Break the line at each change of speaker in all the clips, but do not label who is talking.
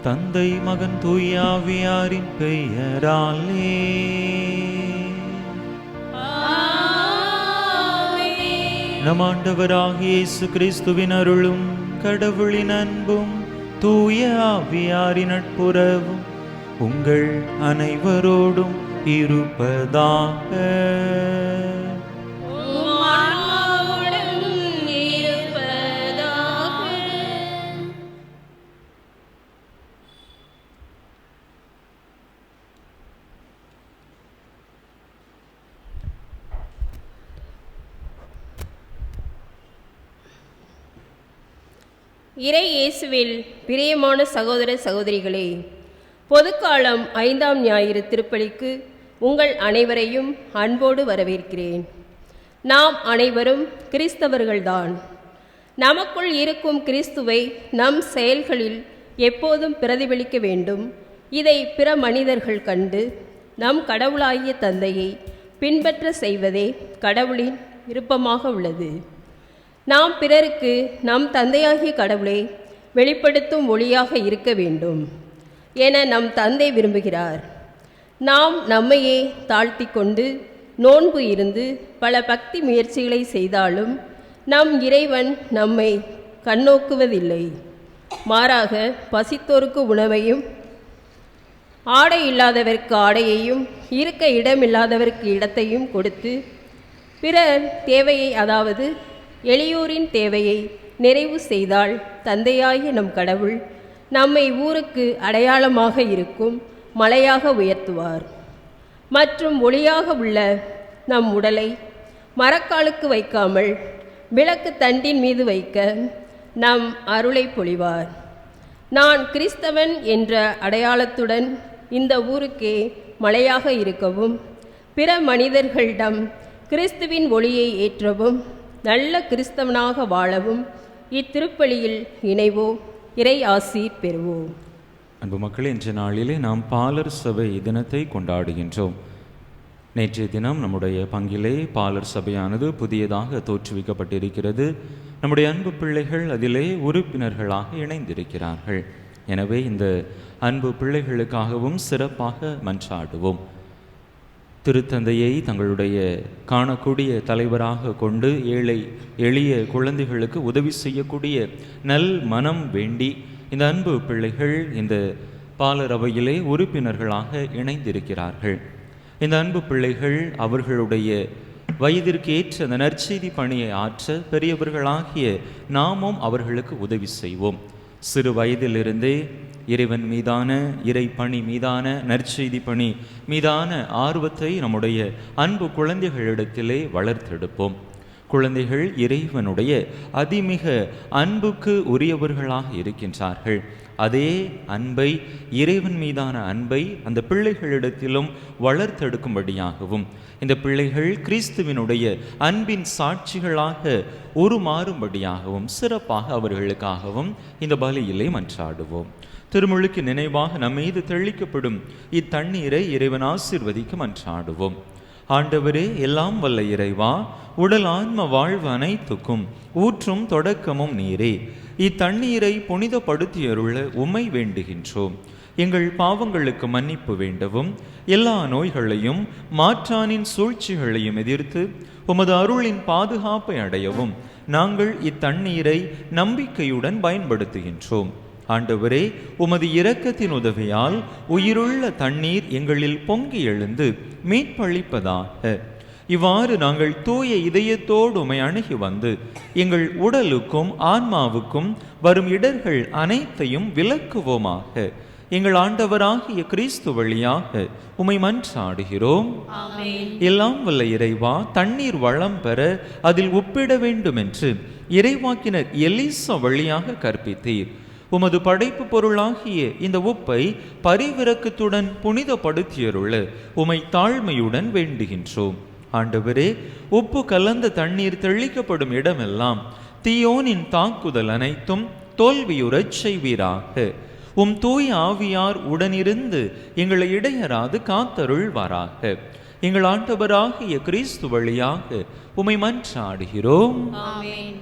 தந்தை மகன் தூய ஆவியாரின் பெயராலே. நம் ஆண்டவராகிய இயேசு கிறிஸ்துவின் அருளும் கடவுளின் அன்பும் தூய ஆவியாரின் நட்புறவும் உங்கள் அனைவரோடும் இருப்பதாக.
இறை இயேசுவில் பிரியமான சகோதர சகோதரிகளே, பொதுக்காலம் 5ஆம் ஞாயிறு திருப்பலிக்கு உங்கள் அனைவரையும் அன்போடு வரவேற்கிறேன். நாம் அனைவரும் கிறிஸ்தவர்கள்தான். நமக்குள் இருக்கும் கிறிஸ்துவை நம் செயல்களில் எப்போதும் பிரதிபலிக்க வேண்டும். இதை பிற மனிதர்கள் கண்டு நம் கடவுளாகிய தந்தையை பின்பற்ற செய்வதே கடவுளின் விருப்பமாக உள்ளது. நாம் பிறருக்கு நம் தந்தையாகிய கடவுளை வெளிப்படுத்தும் ஒளியாக இருக்க வேண்டும் என நம் தந்தை விரும்புகிறார். நாம் நம்மையே தாழ்த்தி கொண்டு நோன்பு இருந்து பல பக்தி முயற்சிகளை செய்தாலும் நம் இறைவன் நம்மை கண்ணோக்குவதில்லை. மாறாக பசித்தோருக்கு உணவையும், ஆடை இல்லாதவருக்கு ஆடையையும், இருக்க இடமில்லாதவருக்கு இடத்தையும் கொடுத்து பிறர் தேவையை, அதாவது எளியோரின் தேவையை நிறைவு செய்தால் தந்தையாகிய நம் கடவுள் நம்மை ஊருக்கு அடையாளமாக இருக்கும் மலையாக உயர்த்துவார். மற்றும் ஒளியாக உள்ள நம் உடலை மரக்காலுக்கு வைக்காமல் விளக்கு தண்டின் மீது வைக்க நம் அருளை பொழிவார். நான் கிறிஸ்தவன் என்ற அடையாளத்துடன் இந்த ஊருக்கே மலையாக இருக்கவும், பிற மனிதர்களிடம் கிறிஸ்துவின் ஒளியை ஏற்றவும், நல்ல கிறிஸ்தவனாக வாழவும் இத்திருப்பலியில் இணைவோம். இறை ஆசி பெறுவோம்.
அன்பு மக்கள், இன்றைய நாளிலே நாம் பாலர் சபை தினத்தை கொண்டாடுகின்றோம். நேற்றைய தினம் நம்முடைய பங்கிலே பாலர் சபையானது புதியதாக தோற்றுவிக்கப்பட்டிருக்கிறது. நம்முடைய அன்பு பிள்ளைகள் அதிலே உறுப்பினர்களாக இணைந்திருக்கிறார்கள். எனவே இந்த அன்பு பிள்ளைகளுக்காகவும் சிறப்பாக மன்றாடுவோம். திருத்தந்தையை தங்களுடைய காணக்கூடிய தலைவராக கொண்டு ஏழை எளிய குழந்தைகளுக்கு உதவி செய்யக்கூடிய நல் மனம் வேண்டி இந்த அன்பு பிள்ளைகள் இந்த பாலர் அவையிலே உறுப்பினர்களாக இணைந்திருக்கிறார்கள். இந்த அன்பு பிள்ளைகள் அவர்களுடைய வயதிற்கு ஏற்ற அந்த நற்செய்தி பணியை ஆற்ற பெரியவர்களாகிய நாமும் அவர்களுக்கு உதவி செய்வோம். சிறு வயதிலிருந்தே இறைவன் மீதான, இறை பணி மீதான, நற்செய்தி பணி மீதான ஆர்வத்தை நம்முடைய அன்பு குழந்தைகளிடத்திலே வளர்த்தெடுப்போம். குழந்தைகள் இறைவனுடைய அதிமிக அன்புக்கு உரியவர்களாக இருக்கின்றார்கள். அதே அன்பை, இறைவன் மீதான அன்பை அந்த பிள்ளைகளிடத்திலும் வளர்த்தெடுக்கும்படியாகவும், இந்த பிள்ளைகள் கிறிஸ்துவினுடைய அன்பின் சாட்சிகளாக உருமாறும்படியாகவும் சிறப்பாக அவர்களுக்காகவும் இந்த பலியிலே மன்றாடுவோம். திருமுழுக்கு நினைவாக நம்மீது தெளிக்கப்படும் இத்தண்ணீரை இறைவன் ஆசீர்வதிக்க மன்றாடுவோம். ஆண்டவரே, எல்லாம் வல்ல இறைவா, உடல் ஆன்ம வாழ்வு அனைத்துக்கும் ஊற்றும் தொடக்கமும் நீரே. இத்தண்ணீரை புனிதப்படுத்தியருள உம்மை வேண்டுகின்றோம். எங்கள் பாவங்களுக்கு மன்னிப்பு வேண்டவும், எல்லா நோய்களையும் மாற்றானின் சூழ்ச்சிகளையும் எதிர்த்து உமது அருளின் பாதுகாப்பை அடையவும் நாங்கள் இத்தண்ணீரை நம்பிக்கையுடன் பயன்படுத்துகின்றோம். ஆண்டவரே, உமது இரக்கத்தின் உதவியால் உயிருள்ள தண்ணீர் எங்களில் பொங்கி எழுந்து மீட்பளிப்பதாக. இவ்வாறு நாங்கள் தூய இதயத்தோடு உம்மை அணுகி வந்து எங்கள் உடலுக்கும் ஆன்மாவுக்கும் வரும் இடர்கள் அனைத்தையும் விலக்குவோமாக. எங்கள் ஆண்டவராகிய கிறிஸ்து வழியாக உம்மை மன்றாடுகிறோம். எல்லாம் வல்ல இறைவா, தண்ணீர் வளம் பெற அதில் உப்பிட வேண்டும் என்று இறைவாக்கினர் எலிசா வழியாக கற்பித்தீர். உமது படைப்பு பொருளாகிய இந்த உப்பை பரிவிரக்கத்துடன் புனிதப்படுத்தியருள உம்மை தாழ்மையுடன் வேண்டுகின்றோம். ஆண்டவரே, உப்பு கலந்த தண்ணீர் தெளிக்கப்படும் இடமெல்லாம் தீயோனின் தாக்குதல் அனைத்தும் தோல்வியுறச் செய்வீராக. உம் தூய ஆவியார் உடனிருந்து எங்களை இடையராது காத்தருள்வாராக. எங்கள் ஆண்டவராகிய கிறிஸ்து வழியாக உம்மை மன்றாடுகிறோம்.
ஆமென்.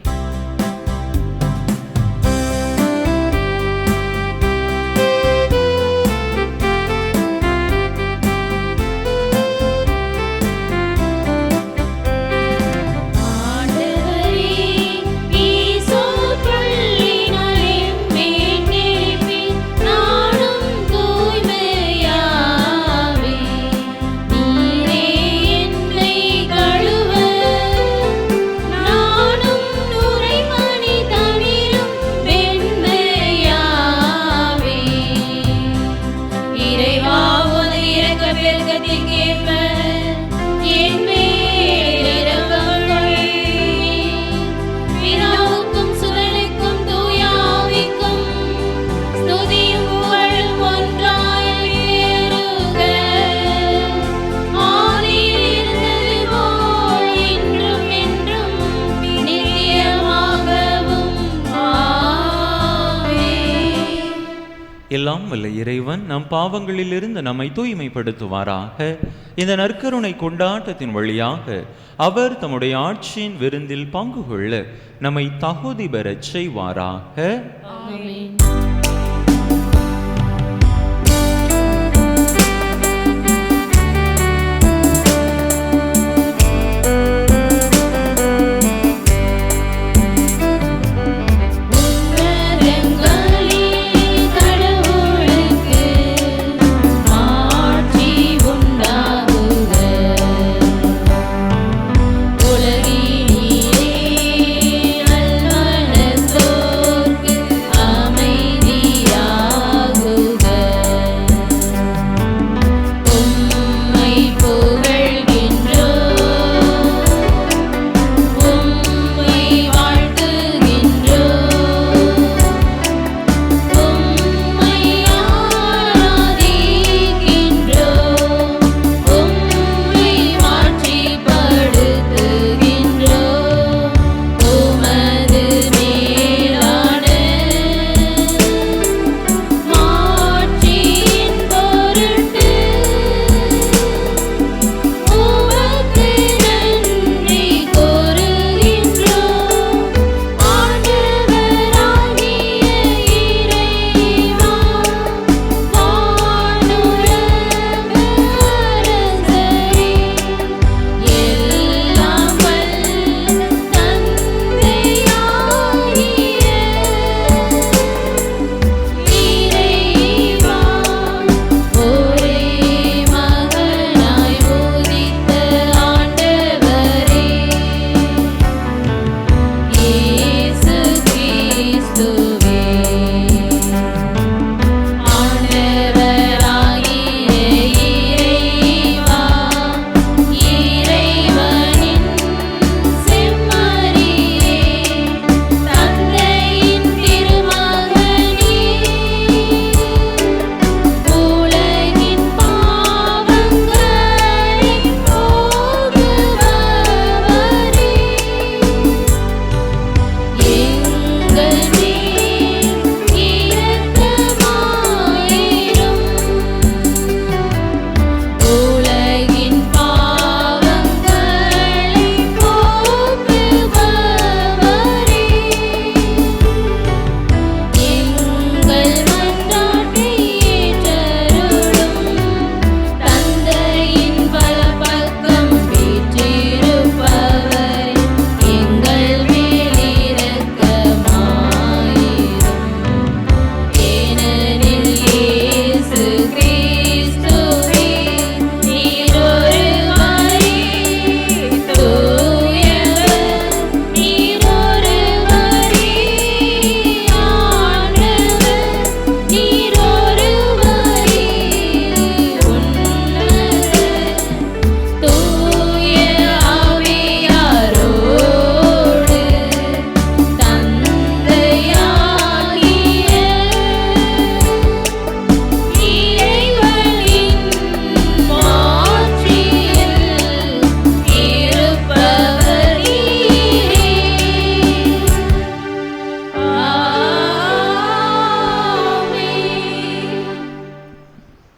எல்லாம் வல்ல இறைவன் நம் பாவங்களிலிருந்து நம்மை தூய்மைப்படுத்துவாராக. இந்த நற்கருணை கொண்டாட்டத்தின் வழியாக அவர் தம்முடைய ஆட்சியின் விருந்தில் பங்கு கொள்ள நம்மை தகுதி பெறச் செய்வாராக.
ஆமென்.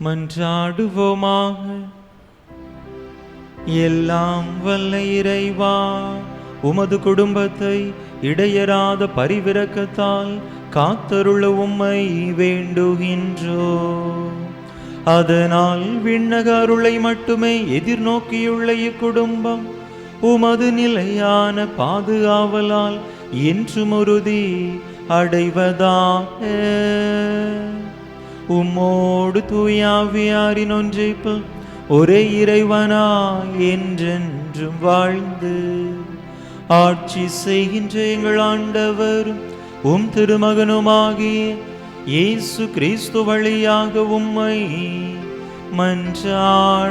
மன்றாடுவோமாக. எல்லாம் வல்ல இறைவா, உமது குடும்பத்தை இடையறாத பரிவிரக்கத்தால் காத்தருள உம்மை வேண்டுகின்றோ. அதனால் விண்ணக அருளை மட்டுமே எதிர்நோக்கியுள்ள இக்குடும்பம் உமது நிலையான பாதுகாவலால் என்றும் உறுதி அடைவதாக. உம்மோடு தூயாவியாரின் ஒன்றைப்பு ஒரே இறைவனாய் என்றென்றும் வாழ்ந்து ஆட்சி செய்கின்ற எங்கள் ஆண்டவரும் உம் திருமகனுமாகிய இயேசு கிறிஸ்து வழியாக உம்மை மன்றாடுகின்றோ.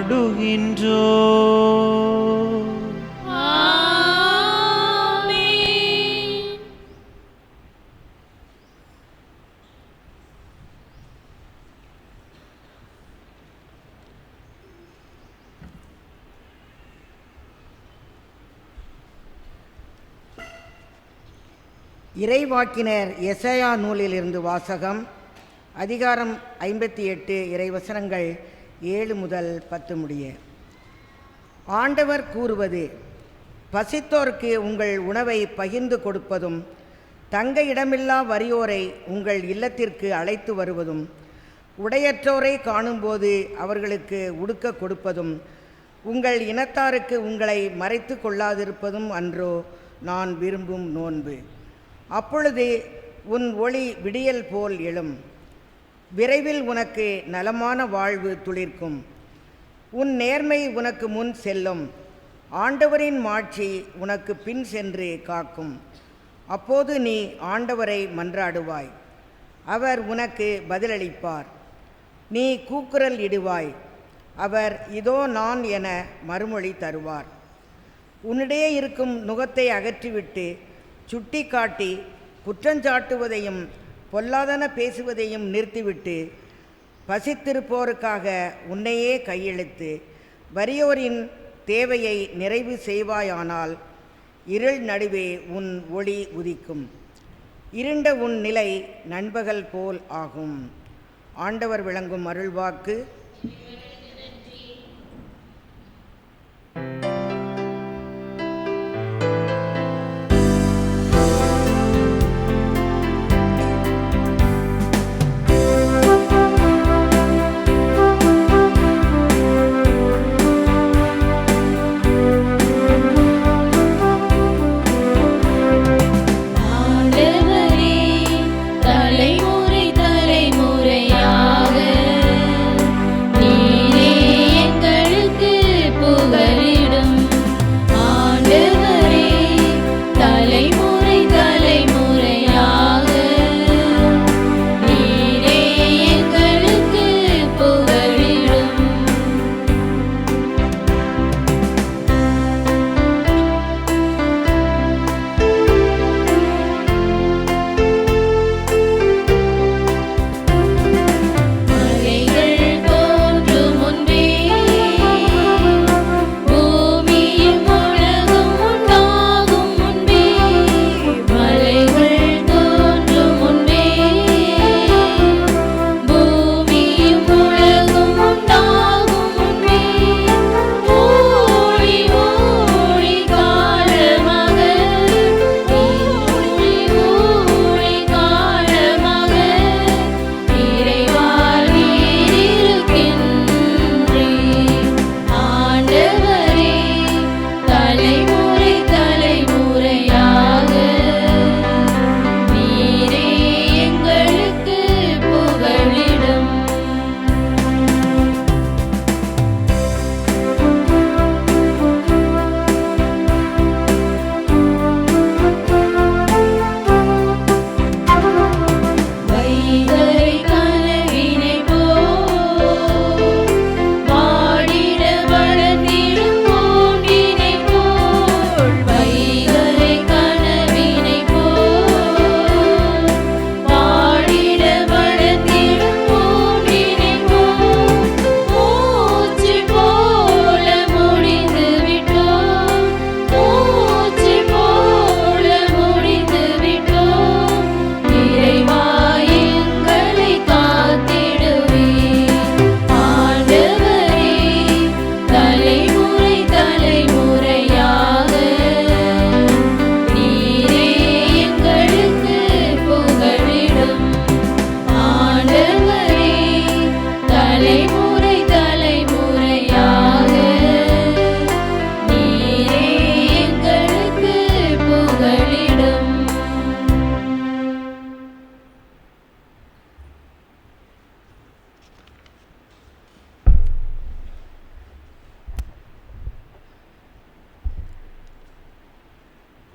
இறைவாக்கினர் எசையா நூலிலிருந்து வாசகம். அதிகாரம் 58 இறைவசனங்கள் 7 முதல் 10 முடிய. ஆண்டவர் கூறுவது: பசித்தோர்க்கு உங்கள் உணவை பகிர்ந்து கொடுப்பதும், தங்க இடமில்லா வறியோரை உங்கள் இல்லத்திற்கு அழைத்து வருவதும், உடையற்றோரை காணும்போது அவர்களுக்கு உடுக்க கொடுப்பதும், உங்கள் இனத்தாருக்கு உங்களை மறைத்து கொள்ளாதிருப்பதும் அன்றோ நான் விரும்பும் நோன்பு. அப்பொழுது உன் ஒளி விடியல் போல் எழும், விரைவில் உனக்கு நலமான வாழ்வு துளிர்க்கும், உன் நேர்மை உனக்கு முன் செல்லும், ஆண்டவரின் மாட்சி உனக்கு பின் சென்று காக்கும். அப்போது நீ ஆண்டவரை மன்றாடுவாய், அவர் உனக்கு பதிலளிப்பார். நீ கூக்குரல் இடுவாய், அவர் இதோ நான் என மறுமொழி தருவார். உன்னிடையே இருக்கும் நுகத்தை அகற்றிவிட்டு சுட்டி காட்டி குற்றஞ்சாட்டுவதையும் பொல்லாதன பேசுவதையும் நிறுத்திவிட்டு, பசித்திருப்போருக்காக உன்னையே கையெழுத்து வறியோரின் தேவையை நிறைவு செய்வாயானால் இருள் நடுவே உன் ஒளி உதிக்கும், இருண்ட உன் நிலை நண்பகல் போல் ஆகும். ஆண்டவர் விளங்கும் அருள்வாக்கு.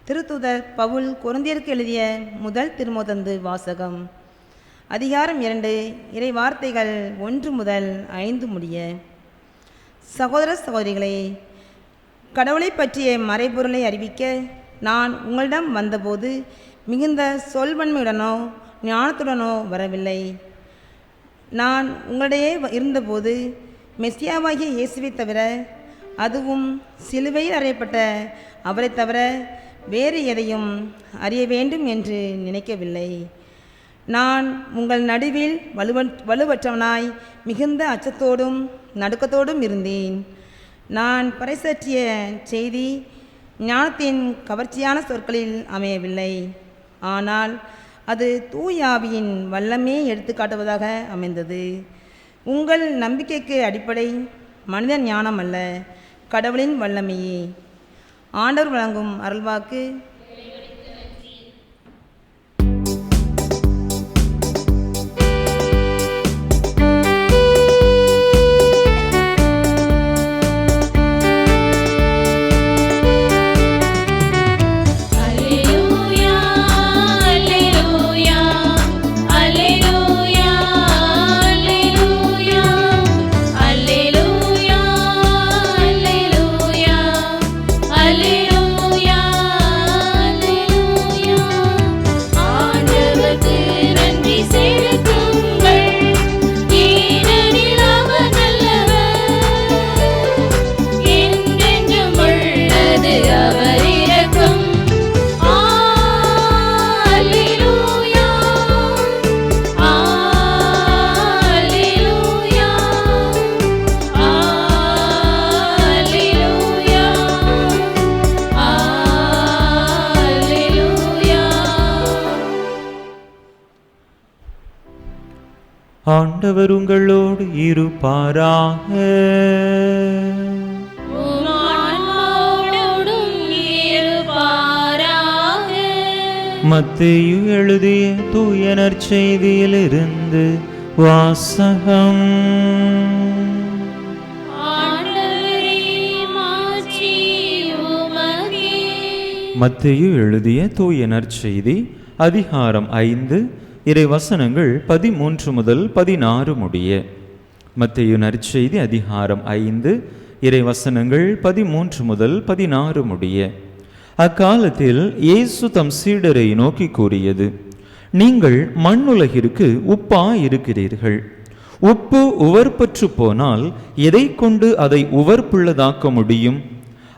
திருத்தூதர் பவுல் கொரிந்தியருக்கு எழுதிய முதல் திருமுதந்து வாசகம். அதிகாரம் 2, இறை வார்த்தைகள் 1 முதல் 5 முடிய. சகோதர சகோதரிகளே, கடவுளை பற்றிய மறைபொருளை அறிவிக்க நான் உங்களிடம் வந்தபோது மிகுந்த சொல்வன்மையுடனோ ஞானத்துடனோ வரவில்லை. நான் உங்களிடையே இருந்தபோது மெசியாவாகிய இயேசுவை தவிர, அதுவும் சிலுவையில் அறையப்பட்ட அவரை தவிர வேறு எதையும் அறிய வேண்டும் என்று நினைக்கவில்லை. நான் உங்கள் நடுவில் வலுவற்றவனாய் மிகுந்த அச்சத்தோடும் நடுக்கத்தோடும் இருந்தேன். நான் பறைசாற்றிய செய்தி ஞானத்தின் கவர்ச்சியான சொற்களில் அமையவில்லை, ஆனால் அது தூயாவியின் வல்லமே எடுத்துக்காட்டுவதாக அமைந்தது. உங்கள் நம்பிக்கைக்கு அடிப்படை மனித ஞானம் அல்ல, கடவுளின் வல்லமையே. ஆண்டவர் வழங்கும் அருள்வாக்கு.
ஆண்டவர் உங்களோடு இருப்பாராக. மத்தேயு எழுதிய தூய நற்செய்தியிலிருந்து வாசகம். மத்தேயு எழுதிய தூய நற்செய்தி அதிகாரம் 5 இறை வசனங்கள் 13 முதல் 16 முடிய. மத்தேயு நற்செய்தி அதிகாரம் 5 இறை வசனங்கள் 13 முதல் 16 முடிய. அக்காலத்தில் இயேசு தம் சீடரை நோக்கி கூறியது, நீங்கள் மண்ணுலகிற்கு உப்பா இருக்கிறீர்கள். உப்பு உவர்பற்று போனால் எதை கொண்டு அதை உவர்ப்புள்ளதாக்க முடியும்?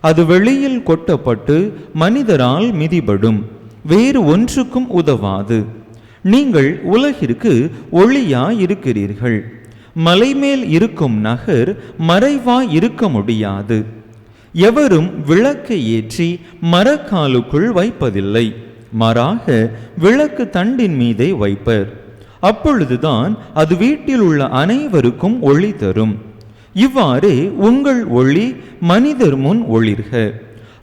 அது வெளியில் கொட்டப்பட்டு மனிதரால் மிதிபடும், வேறு ஒன்றுக்கும் உதவாது. நீங்கள் உலகிற்கு ஒளியாய் இருக்கிறீர்கள். மலைமேல் இருக்கும் நகர் மறைவாய் இருக்க முடியாது. எவரும் விளக்கை ஏற்றி மரக்காலுக்குள் வைப்பதில்லை, மாறாக விளக்கு தண்டின் மீதே வைப்பர். அப்பொழுதுதான் அது வீட்டில் உள்ள அனைவருக்கும் ஒளி தரும். இவ்வாறே உங்கள் ஒளி மனிதர் முன் ஒளிர்க.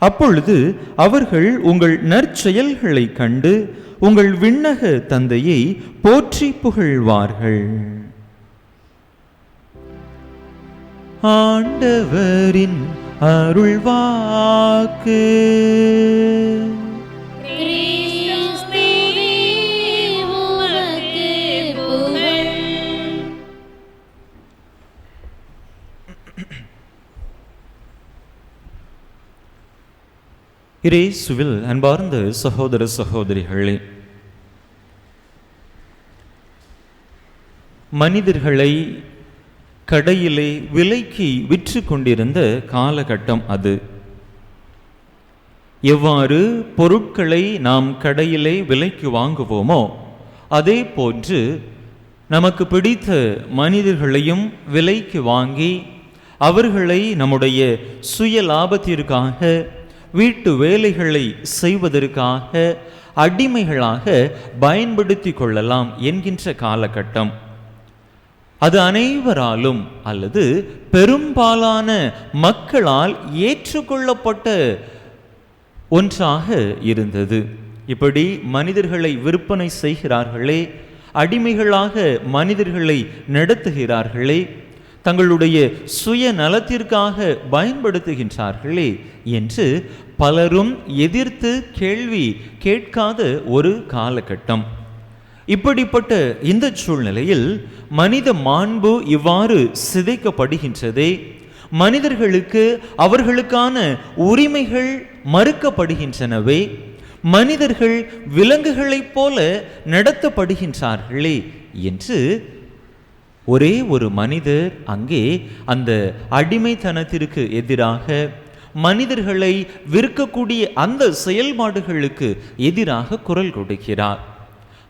அப்பொழுது அவர்கள் உங்கள் நற்செயல்களை கண்டு உங்கள் விண்ணக தந்தையை போற்றி புகழ்வார்கள். ஆண்டவரின் அருள்வாக்கு. இயேசுவில் அன்பார்ந்த சகோதர சகோதரிகளே, மனிதர்களை கடையிலே விலைக்கு விற்று கொண்டிருந்த காலகட்டம் அது. எவ்வாறு பொருட்களை நாம் கடையிலே விலைக்கு வாங்குவோமோ அதே போன்று நமக்கு பிடித்த மனிதர்களையும் விலைக்கு வாங்கி அவர்களை நம்முடைய சுய லாபத்திற்காக, வீட்டு வேலைகளை செய்வதற்காக அடிமைகளாக பயன்படுத்தி கொள்ளலாம் என்கின்ற காலகட்டம் அது. அனைவராலும் அல்லது பெரும்பாலான மக்களால் ஏற்றுக்கொள்ளப்பட்ட ஒன்றாக இருந்தது. இப்படி மனிதர்களை விற்பனை செய்கிறார்களே, அடிமைகளாக மனிதர்களை நடத்துகிறார்களே, தங்களுடைய சுய நலத்திற்காக பயன்படுத்துகின்றார்களே என்று பலரும் எதிர்த்து கேள்வி கேட்காத ஒரு காலகட்டம். இப்படிப்பட்ட இந்த சூழ்நிலையில் மனித மாண்பு இவ்வாறு சிதைக்கப்படுகின்றதே, மனிதர்களுக்கு அவர்களுக்கான உரிமைகள் மறுக்கப்படுகின்றனவே, மனிதர்கள் விலங்குகளைப் போல நடத்தப்படுகின்றார்களே என்று ஒரே ஒரு மனிதர் அங்கே அந்த அடிமைத்தனத்திற்கு எதிராக, மனிதர்களை விற்கக்கூடிய அந்த செயல்பாடுகளுக்கு எதிராக குரல் கொடுக்கிறார்.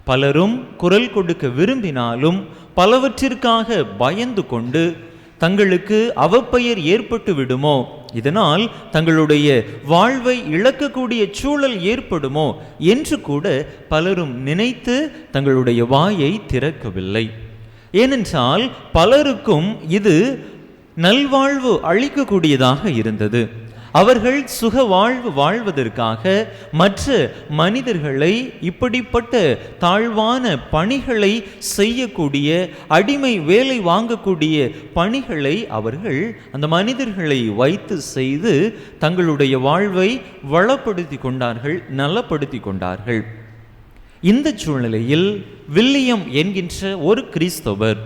பலரும் குரல் கொடுக்க விரும்பினாலும் பலவற்றிற்காக பயந்து கொண்டு தங்களுக்கு அவப்பெயர் ஏற்பட்டு விடுமோ, இதனால் தங்களுடைய வாழ்வை இழக்கக்கூடிய சூழல் ஏற்படுமோ என்று கூட பலரும் நினைத்து தங்களுடைய வாயை திறக்கவில்லை. ஏனென்றால் பலருக்கும் இது நல்வாழ்வு அளிக்கக்கூடியதாக இருந்தது. அவர்கள் சுக வாழ்வு வாழ்வதற்காக மற்ற மனிதர்களை இப்படிப்பட்ட தாழ்வான பணிகளை செய்யக்கூடிய, அடிமை வேலை வாங்கக்கூடிய பணிகளை அவர்கள் அந்த மனிதர்களை வைத்து செய்து தங்களுடைய வாழ்வை வளப்படுத்தி கொண்டார்கள், நலப்படுத்தி கொண்டார்கள். இந்த சூழ்நிலையில் வில்லியம் என்கின்ற ஒரு கிறிஸ்தவர்,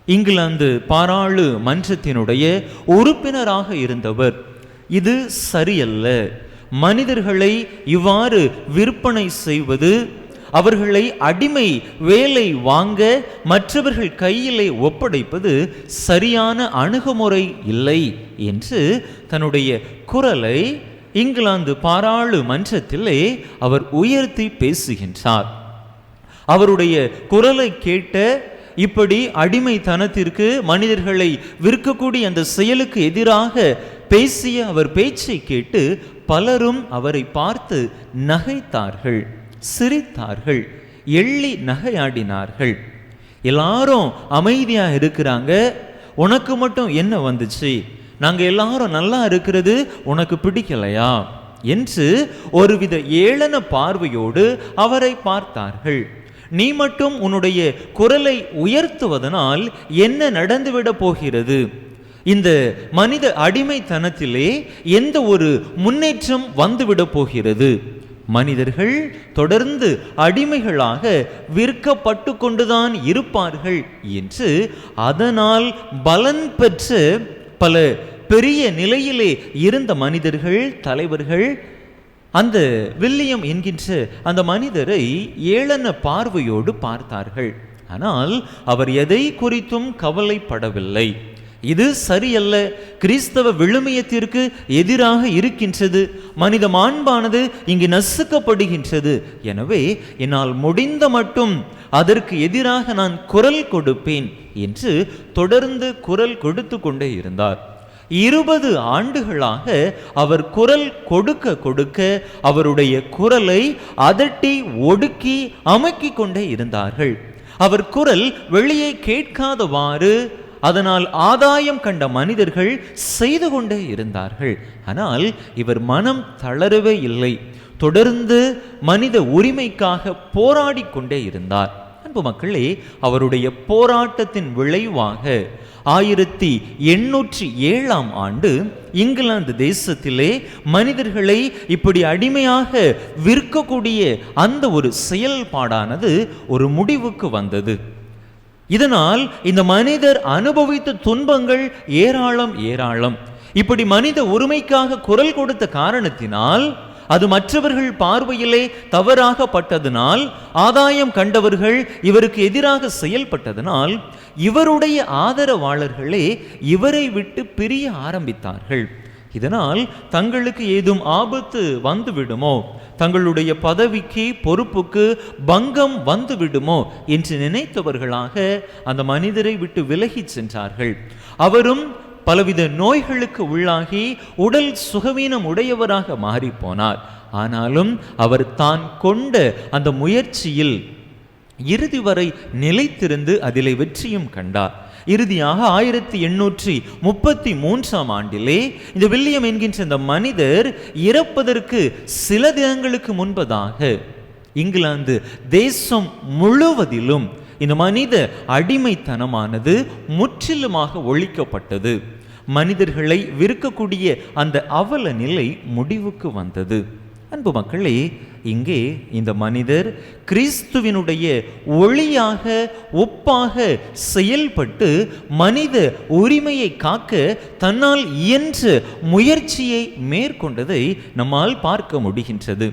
இங்கிலாந்து பாராளுமன்றத்தினுடைய உறுப்பினராக இருந்தவர், இது சரியல்ல, மனிதர்களை இவ்வாறு விற்பனை செய்வது, அவர்களை அடிமை வேலை வாங்க மற்றவர்கள் கையிலே ஒப்படைப்பது சரியான அணுகுமுறை இல்லை என்று தன்னுடைய குரலை இங்கிலாந்து பாராளுமன்றத்திலே அவர் உயர்த்தி பேசுகின்றார். அவருடைய குரலை கேட்ட இப்படி அடிமைத்தனத்திற்கு மனிதர்களை விற்கக்கூடிய அந்த செயலுக்கு எதிராக பேசிய அவர் பேச்சை கேட்டு பலரும் அவரை பார்த்து நகைத்தார்கள், சிரித்தார்கள், எள்ளி நகையாடினார்கள். எல்லாரும் அமைதியா இருக்கிறாங்க, உனக்கு மட்டும் என்ன வந்துச்சு, நாங்க எல்லாரும் நல்லா இருக்கிறது உனக்கு பிடிக்கலையா என்று ஒருவித ஏளன பார்வையோடு அவரை பார்த்தார்கள். நீ மட்டும் உன்னுடைய குரலை உயர்த்துவதனால் என்ன நடந்துவிட போகிறது, இந்த மனித அடிமைத்தனத்திலே எந்த ஒரு முன்னேற்றம் வந்துவிட போகிறது, மனிதர்கள் தொடர்ந்து அடிமைகளாக விற்கப்பட்டு கொண்டுதான் இருப்பார்கள் என்று, அதனால் பலன் பெற்ற பல பெரிய நிலையிலே இருந்த மனிதர்கள், தலைவர்கள் அந்த வில்லியம் என்கின்ற அந்த மனிதரை ஏளன பார்வையோடு பார்த்தார்கள். ஆனால் அவர் எதை குறித்தும் கவலைப்படவில்லை. இது சரியல்ல, கிறிஸ்தவ விழுமியத்திற்கு எதிராக இருக்கின்றது, மனித மாண்பானது இங்கு நசுக்கப்படுகின்றது, எனவே என்னால் முடிந்த மட்டும் அதற்கு எதிராக நான் குரல் கொடுப்பேன் என்று தொடர்ந்து குரல் கொடுத்து கொண்டே இருந்தார். 20 ஆண்டுகளாக அவர் குரல் கொடுக்க கொடுக்க அவருடைய குரலை அதட்டி ஒடுக்கி அமுக்கி கொண்டே இருந்தார்கள். அவர் குரல் வெளியே கேட்காதவாறு அதனால் ஆதாயம் கண்ட மனிதர்கள் செய்து கொண்டே இருந்தார்கள். ஆனால் இவர் மனம் தளரவே இல்லை, தொடர்ந்து மனித உரிமைக்காக போராடி கொண்டே இருந்தார். அன்பு மக்களே, அவருடைய போராட்டத்தின் விளைவாக 1807ஆம் ஆண்டு இங்கிலாந்து தேசத்திலே மனிதர்களை இப்படி அடிமையாக விற்கக்கூடிய அந்த ஒரு செயல்பாடானது ஒரு முடிவுக்கு வந்தது. இதனால் இந்த மனிதர் அனுபவித்த துன்பங்கள் ஏராளம் ஏராளம். இப்படி மனித உரிமைக்காக குரல் கொடுத்த காரணத்தினால், அது மற்றவர்கள் பார்வையிலே தவறாகப்பட்டதனால், ஆதாயம் கண்டவர்கள் இவருக்கு எதிராக செயல்பட்டதனால், இவருடைய ஆதரவாளர்களே இவரை விட்டு பிரிய ஆரம்பித்தார்கள். இதனால் தங்களுக்கு ஏதும் ஆபத்து வந்துவிடுமோ, தங்களுடைய பதவிக்கு பொறுப்புக்கு பங்கம் வந்துவிடுமோ என்று நினைத்தவர்களாக அந்த மனிதரை விட்டு விலகி சென்றார்கள். அவரும் பலவித நோய்களுக்கு உள்ளாகி உடல் சுகவீனம் உடையவராக மாறி போனார். ஆனாலும் அவர் தான் கொண்ட அந்த முயற்சியில் இறுதி வரை நிலைத்திருந்து அதிலே வெற்றியும் கண்டார். இறுதியாக 1833ஆம் ஆண்டிலே இந்த வில்லியம் என்கின்ற இந்த மனிதர் இறப்பதற்கு சில தினங்களுக்கு முன்பதாக இங்கிலாந்து தேசம் முழுவதிலும் இந்த மனித அடிமைத்தனமானது முற்றிலுமாக ஒழிக்கப்பட்டது. மனிதர்களை விற்கக்கூடிய அந்த அவல நிலை முடிவுக்கு வந்தது. அன்பு மக்களே, இங்கே இந்த மனிதர் கிறிஸ்துவினுடைய ஒளியாக ஒப்பாக செயல்பட்டு மனித உரிமையை காக்க தன்னால் இயன்ற முயற்சியை மேற்கொண்டதை நம்மால் பார்க்க முடிகின்றது.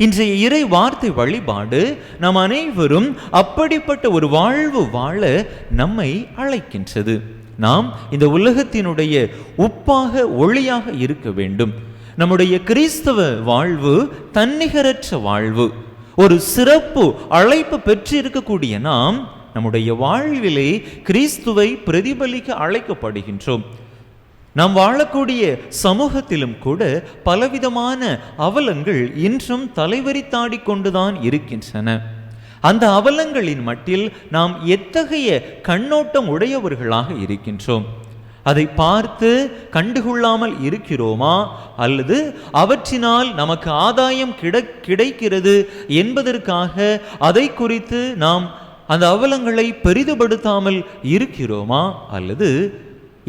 இன்றைய இறை வார்த்தை வழிபாடு நம் அனைவரும் அப்படிப்பட்ட ஒரு வாழ்வு வாழ நம்மை அழைக்கின்றது. நாம் இந்த உலகத்தினுடைய உப்பாக ஒளியாக இருக்க வேண்டும். நம்முடைய கிறிஸ்தவ வாழ்வு தன்னிகரற்ற வாழ்வு. ஒரு சிறப்பு அழைப்பு பெற்றிருக்கக்கூடிய நாம் நம்முடைய வாழ்விலே கிறிஸ்துவை பிரதிபலிக்க அழைக்கப்படுகின்றோம். நாம் வாழக்கூடிய சமூகத்திலும் கூட பலவிதமான அவலங்கள் இன்றும் தலைவரித்தாடி கொண்டுதான் இருக்கின்றன. அந்த அவலங்களின் மட்டில் நாம் எத்தகைய கண்ணோட்டம் உடையவர்களாக இருக்கின்றோம்? அதை பார்த்து கண்டுகொள்ளாமல் இருக்கிறோமா, அல்லது அவற்றினால் நமக்கு ஆதாயம் கிடைக்கிறது என்பதற்காக அதை குறித்து நாம் அந்த அவலங்களை பெரிதுபடுத்தாமல் இருக்கிறோமா, அல்லது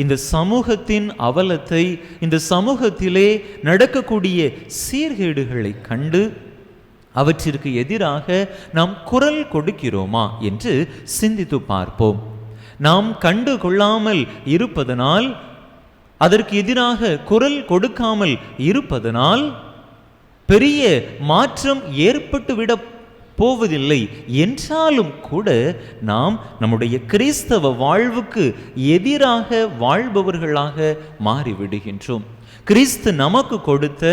இந்த சமூகத்தின் அவலத்தை, இந்த சமூகத்திலே நடக்கக்கூடிய சீர்கேடுகளை கண்டு அவற்றிற்கு எதிராக நாம் குரல் கொடுக்கிறோமா என்று சிந்தித்து பார்ப்போம். நாம் கண்டு கொள்ளாமல் இருப்பதனால், அதற்கு எதிராக குரல் கொடுக்காமல் இருப்பதனால் பெரிய மாற்றம் ஏற்பட்டுவிட போவதில்லை என்றாலும் கூட நாம் நம்முடைய கிறிஸ்தவ வாழ்வுக்கு எதிராக வாழ்பவர்களாக மாறிவிடுகின்றோம். கிறிஸ்து நமக்கு கொடுத்த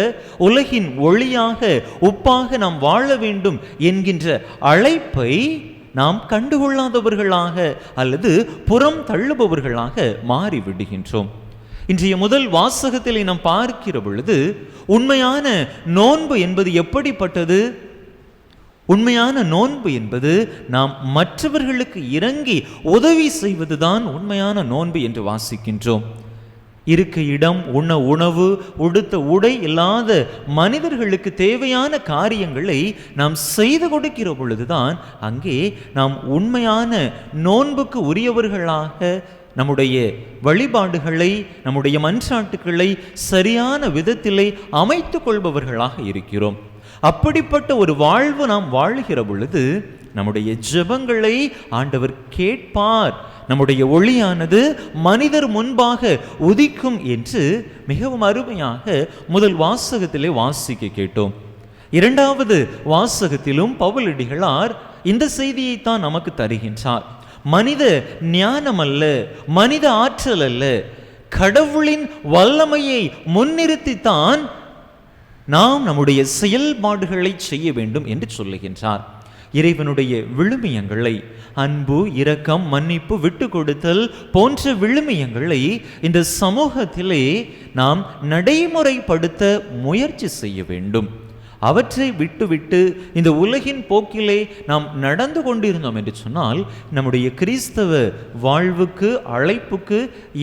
உலகின் ஒளியாக, உப்பாக நாம் வாழ வேண்டும் என்கின்ற அழைப்பை நாம் கண்டுகொள்ளாதவர்களாக அல்லது புறம் தள்ளுபவர்களாக மாறிவிடுகின்றோம். இன்றைய முதல் வாசகத்திலே நாம் பார்க்கிற பொழுது உண்மையான நோன்பு என்பது எப்படிப்பட்டது? உண்மையான நோன்பு என்பது நாம் மற்றவர்களுக்கு இறங்கி உதவி செய்வதுதான் உண்மையான நோன்பு என்று வாசிக்கின்றோம். இருக்க இடம், உண்ண உணவு, உடுத்த உடை இல்லாத மனிதர்களுக்கு தேவையான காரியங்களை நாம் செய்து கொடுக்கிற பொழுதுதான் அங்கே நாம் உண்மையான நோன்புக்கு உரியவர்களாக நம்முடைய வழிபாடுகளை, நம்முடைய மன்றாட்டுக்களை சரியான விதத்திலே அமைத்து கொள்பவர்களாக இருக்கிறோம். அப்படிப்பட்ட ஒரு வாழ்வு நாம் வாழுகிற பொழுது நம்முடைய ஜெபங்களை ஆண்டவர் கேட்பார், நம்முடைய ஒளியானது மனிதர் முன்பாக உதிக்கும் என்று மிகவும் அருமையாக முதல் வாசகத்திலே வாசிக்க கேட்டோம். இரண்டாவது வாசகத்திலும் பவுலடிகளார் இந்த செய்தியைத்தான் நமக்கு தருகின்றார். மனித ஞானம் அல்ல, மனித ஆற்றல் அல்ல, கடவுளின் வல்லமையை முன்னிறுத்தித்தான் நாம் நம்முடைய செயல்பாடுகளை செய்ய வேண்டும் என்று சொல்லுகின்றார். இறைவனுடைய விழுமியங்களை, அன்பு, இரக்கம், மன்னிப்பு, விட்டு கொடுத்தல் போன்ற விழுமியங்களை இந்த சமூகத்திலே நாம் நடைமுறைப்படுத்த முயற்சி செய்ய வேண்டும். அவற்றை விட்டுவிட்டு இந்த உலகின் போக்கிலே நாம் நடந்து கொண்டிருந்தோம் என்று சொன்னால் நம்முடைய கிறிஸ்தவ வாழ்வுக்கு, அழைப்புக்கு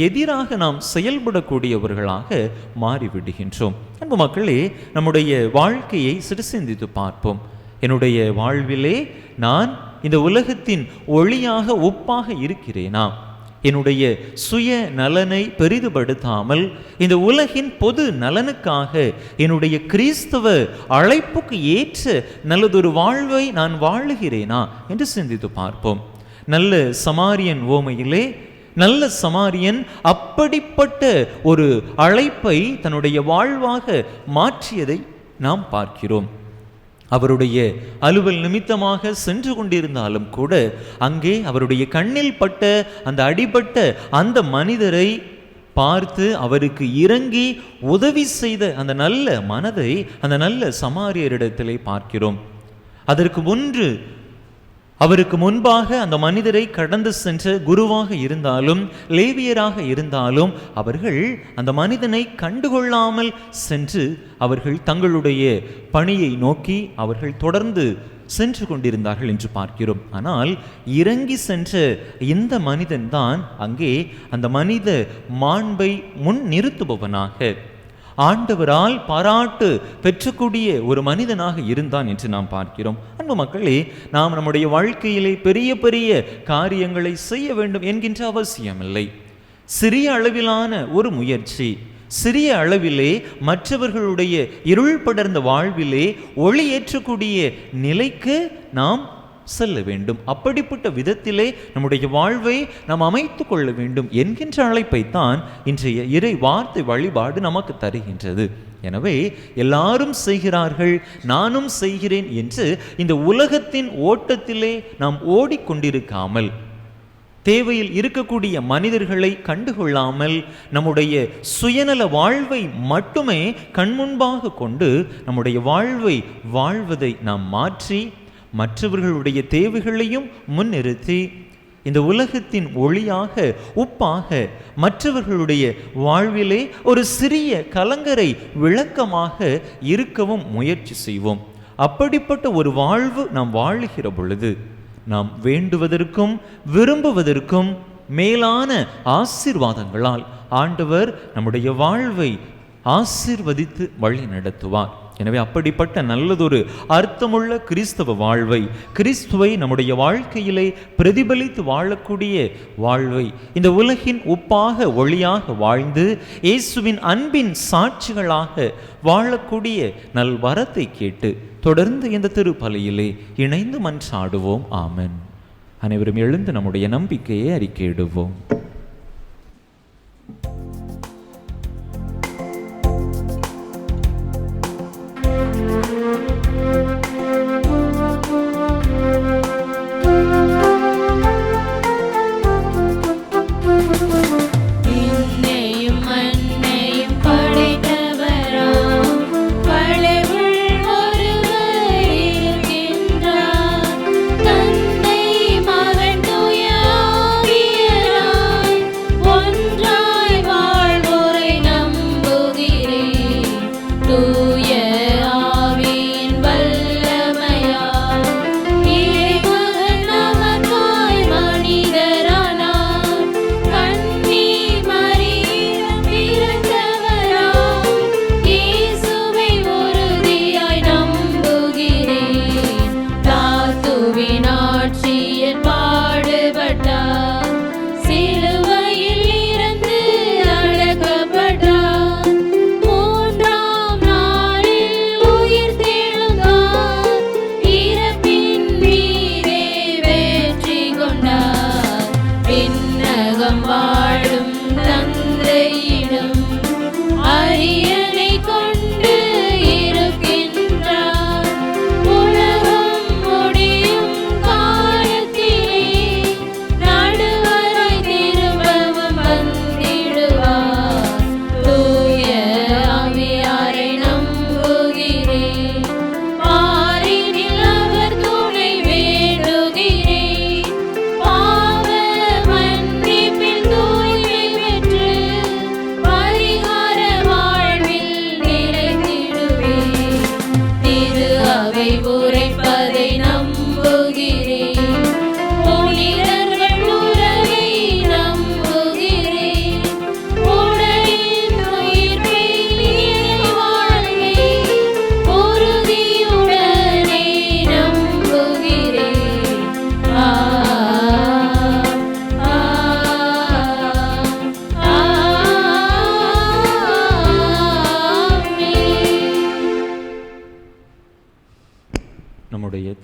எதிராக நாம் செயல்படக்கூடியவர்களாக மாறிவிடுகின்றோம். அன்பு மக்களே, நம்முடைய வாழ்க்கையை சிறிது பார்ப்போம். என்னுடைய வாழ்விலே நான் இந்த உலகத்தின் ஒளியாக, உப்பாக இருக்கிறேனா? என்னுடைய சுய நலனை பெரிதுபடுத்தாமல் இந்த உலகின் பொது நலனுக்காக என்னுடைய கிறிஸ்தவ அழைப்புக்கு ஏற்ற நல்லதொரு வாழ்வை நான் வாழுகிறேனா என்று சிந்தித்து பார்ப்போம். நல்ல சமாரியன் ஓமையிலே நல்ல சமாரியன் அப்படிப்பட்ட ஒரு அழைப்பை தன்னுடைய வாழ்வாக மாற்றியதை நாம் பார்க்கிறோம். அவருடைய அலுவல் நிமித்தமாக சென்று கொண்டிருந்தாலும் கூட அங்கே அவருடைய கண்ணில் பட்ட அந்த அடிபட்ட அந்த மனிதரை பார்த்து அவருக்கு இறங்கி உதவி செய்த அந்த நல்ல மனதை அந்த நல்ல சமாரியரிடத்திலே பார்க்கிறோம். அவருக்கு முன்பாக அந்த மனிதரை கடந்து சென்ற குருவாக இருந்தாலும், லேவியராக இருந்தாலும் அவர்கள் அந்த மனிதனை கண்டுகொள்ளாமல் சென்று அவர்கள் தங்களுடைய பணியை நோக்கி அவர்கள் தொடர்ந்து சென்று கொண்டிருந்தார்கள் என்று பார்க்கிறோம். ஆனால் இறங்கி சென்ற இந்த மனிதன்தான் அங்கே அந்த மனித மாண்பை முன் நிறுத்துபவனாக, ஆண்டவரால் பாராட்டு பெற்றக்கூடிய ஒரு மனிதனாக இருந்தான் என்று நாம் பார்க்கிறோம். அன்பு மக்களே, நாம் நம்முடைய வாழ்க்கையிலே பெரிய பெரிய காரியங்களை செய்ய வேண்டும் என்கின்ற அவசியமில்லை. சிறிய அளவிலான ஒரு முயற்சி, சிறிய அளவிலே மற்றவர்களுடைய இருள் படர்ந்த வாழ்விலே ஒளி ஏற்றக்கூடிய நிலைக்கு நாம் செல்ல வேண்டும். அப்படிப்பட்ட விதத்திலே நம்முடைய வாழ்வை நாம் அமைத்து கொள்ள வேண்டும் என்கின்ற அழைப்பைத்தான் இன்றைய இறை வார்த்தை வழிபாடு நமக்கு தருகின்றது. எனவே எல்லாரும் செய்கிறார்கள், நானும் செய்கிறேன் என்று இந்த உலகத்தின் ஓட்டத்திலே நாம் ஓடிக்கொண்டிருக்காமல், தேவையில் இருக்கக்கூடிய மனிதர்களை கண்டுகொள்ளாமல் நம்முடைய சுயநல வாழ்வை மட்டுமே கண்முன்பாக கொண்டு நம்முடைய வாழ்வை வாழ்வதை நாம் மாற்றி மற்றவர்களுடைய தேவைகளையும் முன்னிறுத்தி இந்த உலகத்தின் ஒளியாக, உப்பாக, மற்றவர்களுடைய வாழ்விலே ஒரு சிறிய கலங்கரை விளக்கமாக இருக்கவும் முயற்சி செய்வோம். அப்படிப்பட்ட ஒரு வாழ்வு நாம் வாழுகிற பொழுது நாம் வேண்டுவதற்கும் விரும்புவதற்கும் மேலான ஆசீர்வாதங்களால் ஆண்டவர் நம்முடைய வாழ்வை ஆசீர்வதித்து வழி நடத்துவார். எனவே அப்படிப்பட்ட நல்லதொரு அர்த்தமுள்ள கிறிஸ்தவ வாழ்வை, கிறிஸ்துவை நம்முடைய வாழ்க்கையிலே பிரதிபலித்து வாழக்கூடிய வாழ்வை, இந்த உலகின் உப்பாக ஒளியாக வாழ்ந்து இயேசுவின் அன்பின் சாட்சிகளாக வாழக்கூடிய நல் வரத்தை கேட்டு தொடர்ந்து இந்த திருப்பலியிலே இணைந்து மன்றாடுவோம். ஆமென். அனைவரும் எழுந்து நம்முடைய நம்பிக்கையை அறிக்கையிடுவோம்.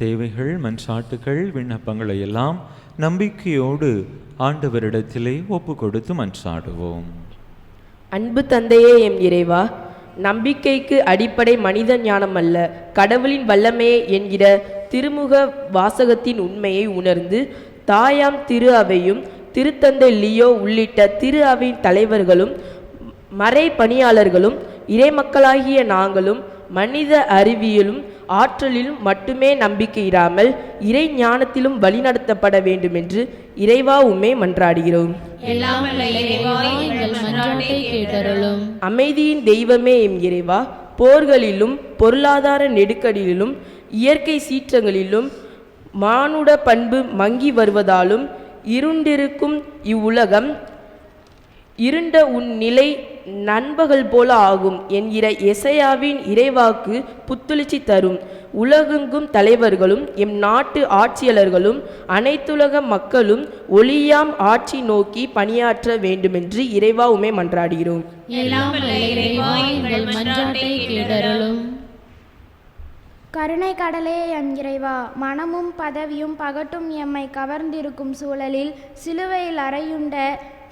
தேவைகள், மன்றாட்டுகள், விண்ணப்பங்களை எல்லாம் நம்பிக்கையோடு ஆண்டவரிடத்திலே ஒப்பு கொடுத்து மன்றாடுவோம்.
அன்பு தந்தையே, எம் இறைவா, நம்பிக்கைக்கு அடிப்படை மனித ஞானம் அல்ல, கடவுளின் வல்லமையே என்கிற திருமுக வாசகத்தின் உண்மையை உணர்ந்து தாயாம் திரு அவையும் திருத்தந்தை லியோ உள்ளிட்ட திரு அவையின் தலைவர்களும் மறை பணியாளர்களும் இறைமக்களாகிய நாங்களும் மனித அறிவியலும் ஆற்றலிலும் மட்டுமே நம்பிக்கையிடாமல் இறை ஞானத்திலும் வழிநடத்தப்பட வேண்டும் என்று இறைவா உம்மை மன்றாடுகிறோம். அமைதியின் தெய்வமே எம் இறைவா, போர்களிலும் பொருளாதார நெருக்கடியிலும் இயற்கை சீற்றங்களிலும் மானுட பண்பு மங்கி வருவதாலும் இருண்டிருக்கும் இவ்வுலகம் இருண்ட உன் நிலை நண்பகல் போல ஆகும் என்கிற எசையாவின் இறைவாக்கு புத்துணர்ச்சி தரும். உலகெங்கும் தலைவர்களும் எம் நாட்டு ஆட்சியாளர்களும் அனைத்துலக மக்களும் ஒளியாம் ஆட்சி நோக்கி பணியாற்ற வேண்டுமென்று இறைவா உம்மை மன்றாடுகிறோம்.
கருணை கடலே எம் இறைவா, மனமும் பதவியும் பகட்டும் எம்மை கவர்ந்திருக்கும் சூழலில் சிலுவையில் அறையுண்ட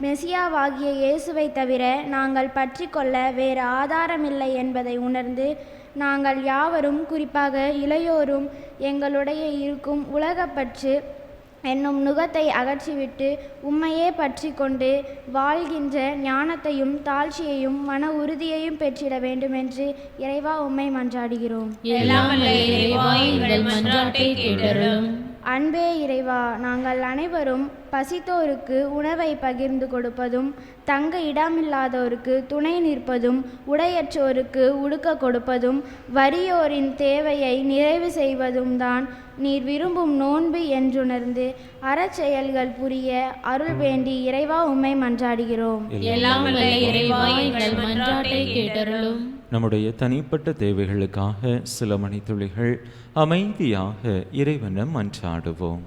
மெசியாவாகிய இயேசுவை தவிர நாங்கள் பற்றி கொள்ள வேறு ஆதாரமில்லை என்பதை உணர்ந்து நாங்கள் யாவரும், குறிப்பாக இளையோரும், எங்களுடைய இருக்கும் உலகப்பற்று என்னும் நுகத்தை அகற்றிவிட்டு உம்மையே பற்றி கொண்டு வாழ்கின்ற ஞானத்தையும் தாழ்ச்சியையும் மன உறுதியையும் பெற்றிட வேண்டுமென்று இறைவா உம்மை மன்றாடுகிறோம்.
எல்லாம் வல்ல இறைவா, எங்கள் மன்றாட்டை கேட்டருளும்.
அன்பே இறைவா, நாங்கள் அனைவரும் பசித்தோருக்கு உணவை பகிர்ந்து கொடுப்பதும், தங்க இடமில்லாதோருக்கு துணை நிற்பதும், உடையற்றோருக்கு உடுக்க கொடுப்பதும், வறியோரின் தேவையை நிறைவு செய்வதும் தான் நீர் விரும்பும் நோன்பு என்றுணர்ந்து அறச்செயல்கள் புரிய அருள் வேண்டி இறைவா உம்மை மன்றாடுகிறோம்.
எல்லாம் வல்ல இறைவா, எங்கள் மன்றாட்டை கேட்டருளும்.
நம்முடைய தனிப்பட்ட தேவைகளுக்காக சில மணித்துளிகள் அமைதியாக இறைவனம் மன்றாடுவோம்.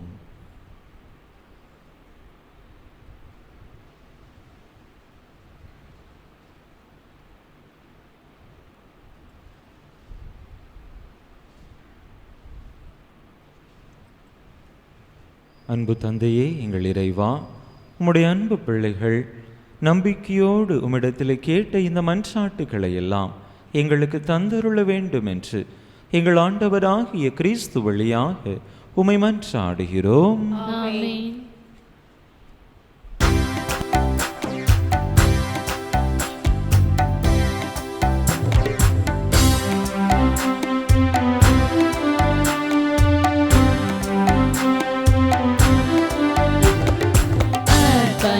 அன்பு தந்தையே, எங்கள் இறைவா, உம்முடைய அன்பு பிள்ளைகள் நம்பிக்கையோடு உம்மிடத்தில் கேட்ட இந்த மன்றாட்டுக்களை எல்லாம் எங்களுக்கு தந்தருள வேண்டும் என்று எங்கள் ஆண்டவராகிய கிறிஸ்து வழியாக உம்மை மன்றாடுகிறோம்.
ஆமென்.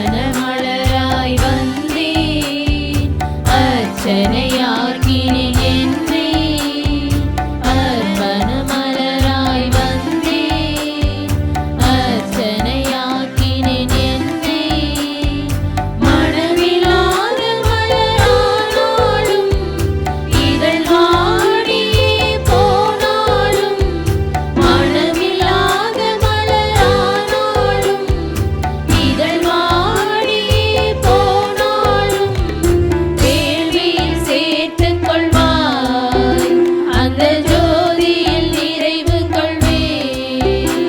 அர்ப்பணமலராய் வந்தேன், அர்ச்சனையாக்கினேன் என்னை. அர்ப்பணமலராய் வந்தேன், அர்ச்சனையாக்கினேன் என்னை. மனமில்லாத மலரானாலும், இதழ் வாடியே போனாலும், மனமில்லாத மலரானாலும், இதழ் வாடியே போனாலும், வேள்வியில் சேர்த்துக் கொள்வாய், அந்த ஜோதியில் நிறைவு கொள்வேன்.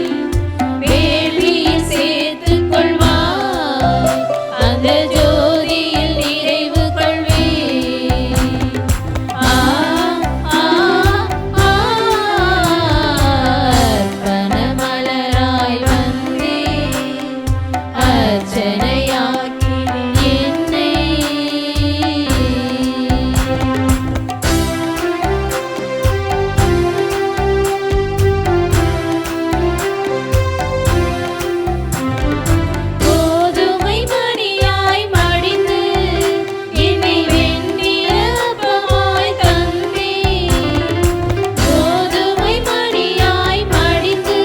வேள்வியில் சேர்த்துக் கொள்வாய், அந்த ஜோதியில் நிறைவு கொள்வேன். ஆ ஆ அர்ப்பணமலராய் வந்தேன், அர்ச்சனையாக்கினேன் என்னை. கோதுமை மணியாய் மடிந்து என்னை வெண்ணிற அப்பமாய் தந்தீர். கோதுமை மணியாய் மடிந்து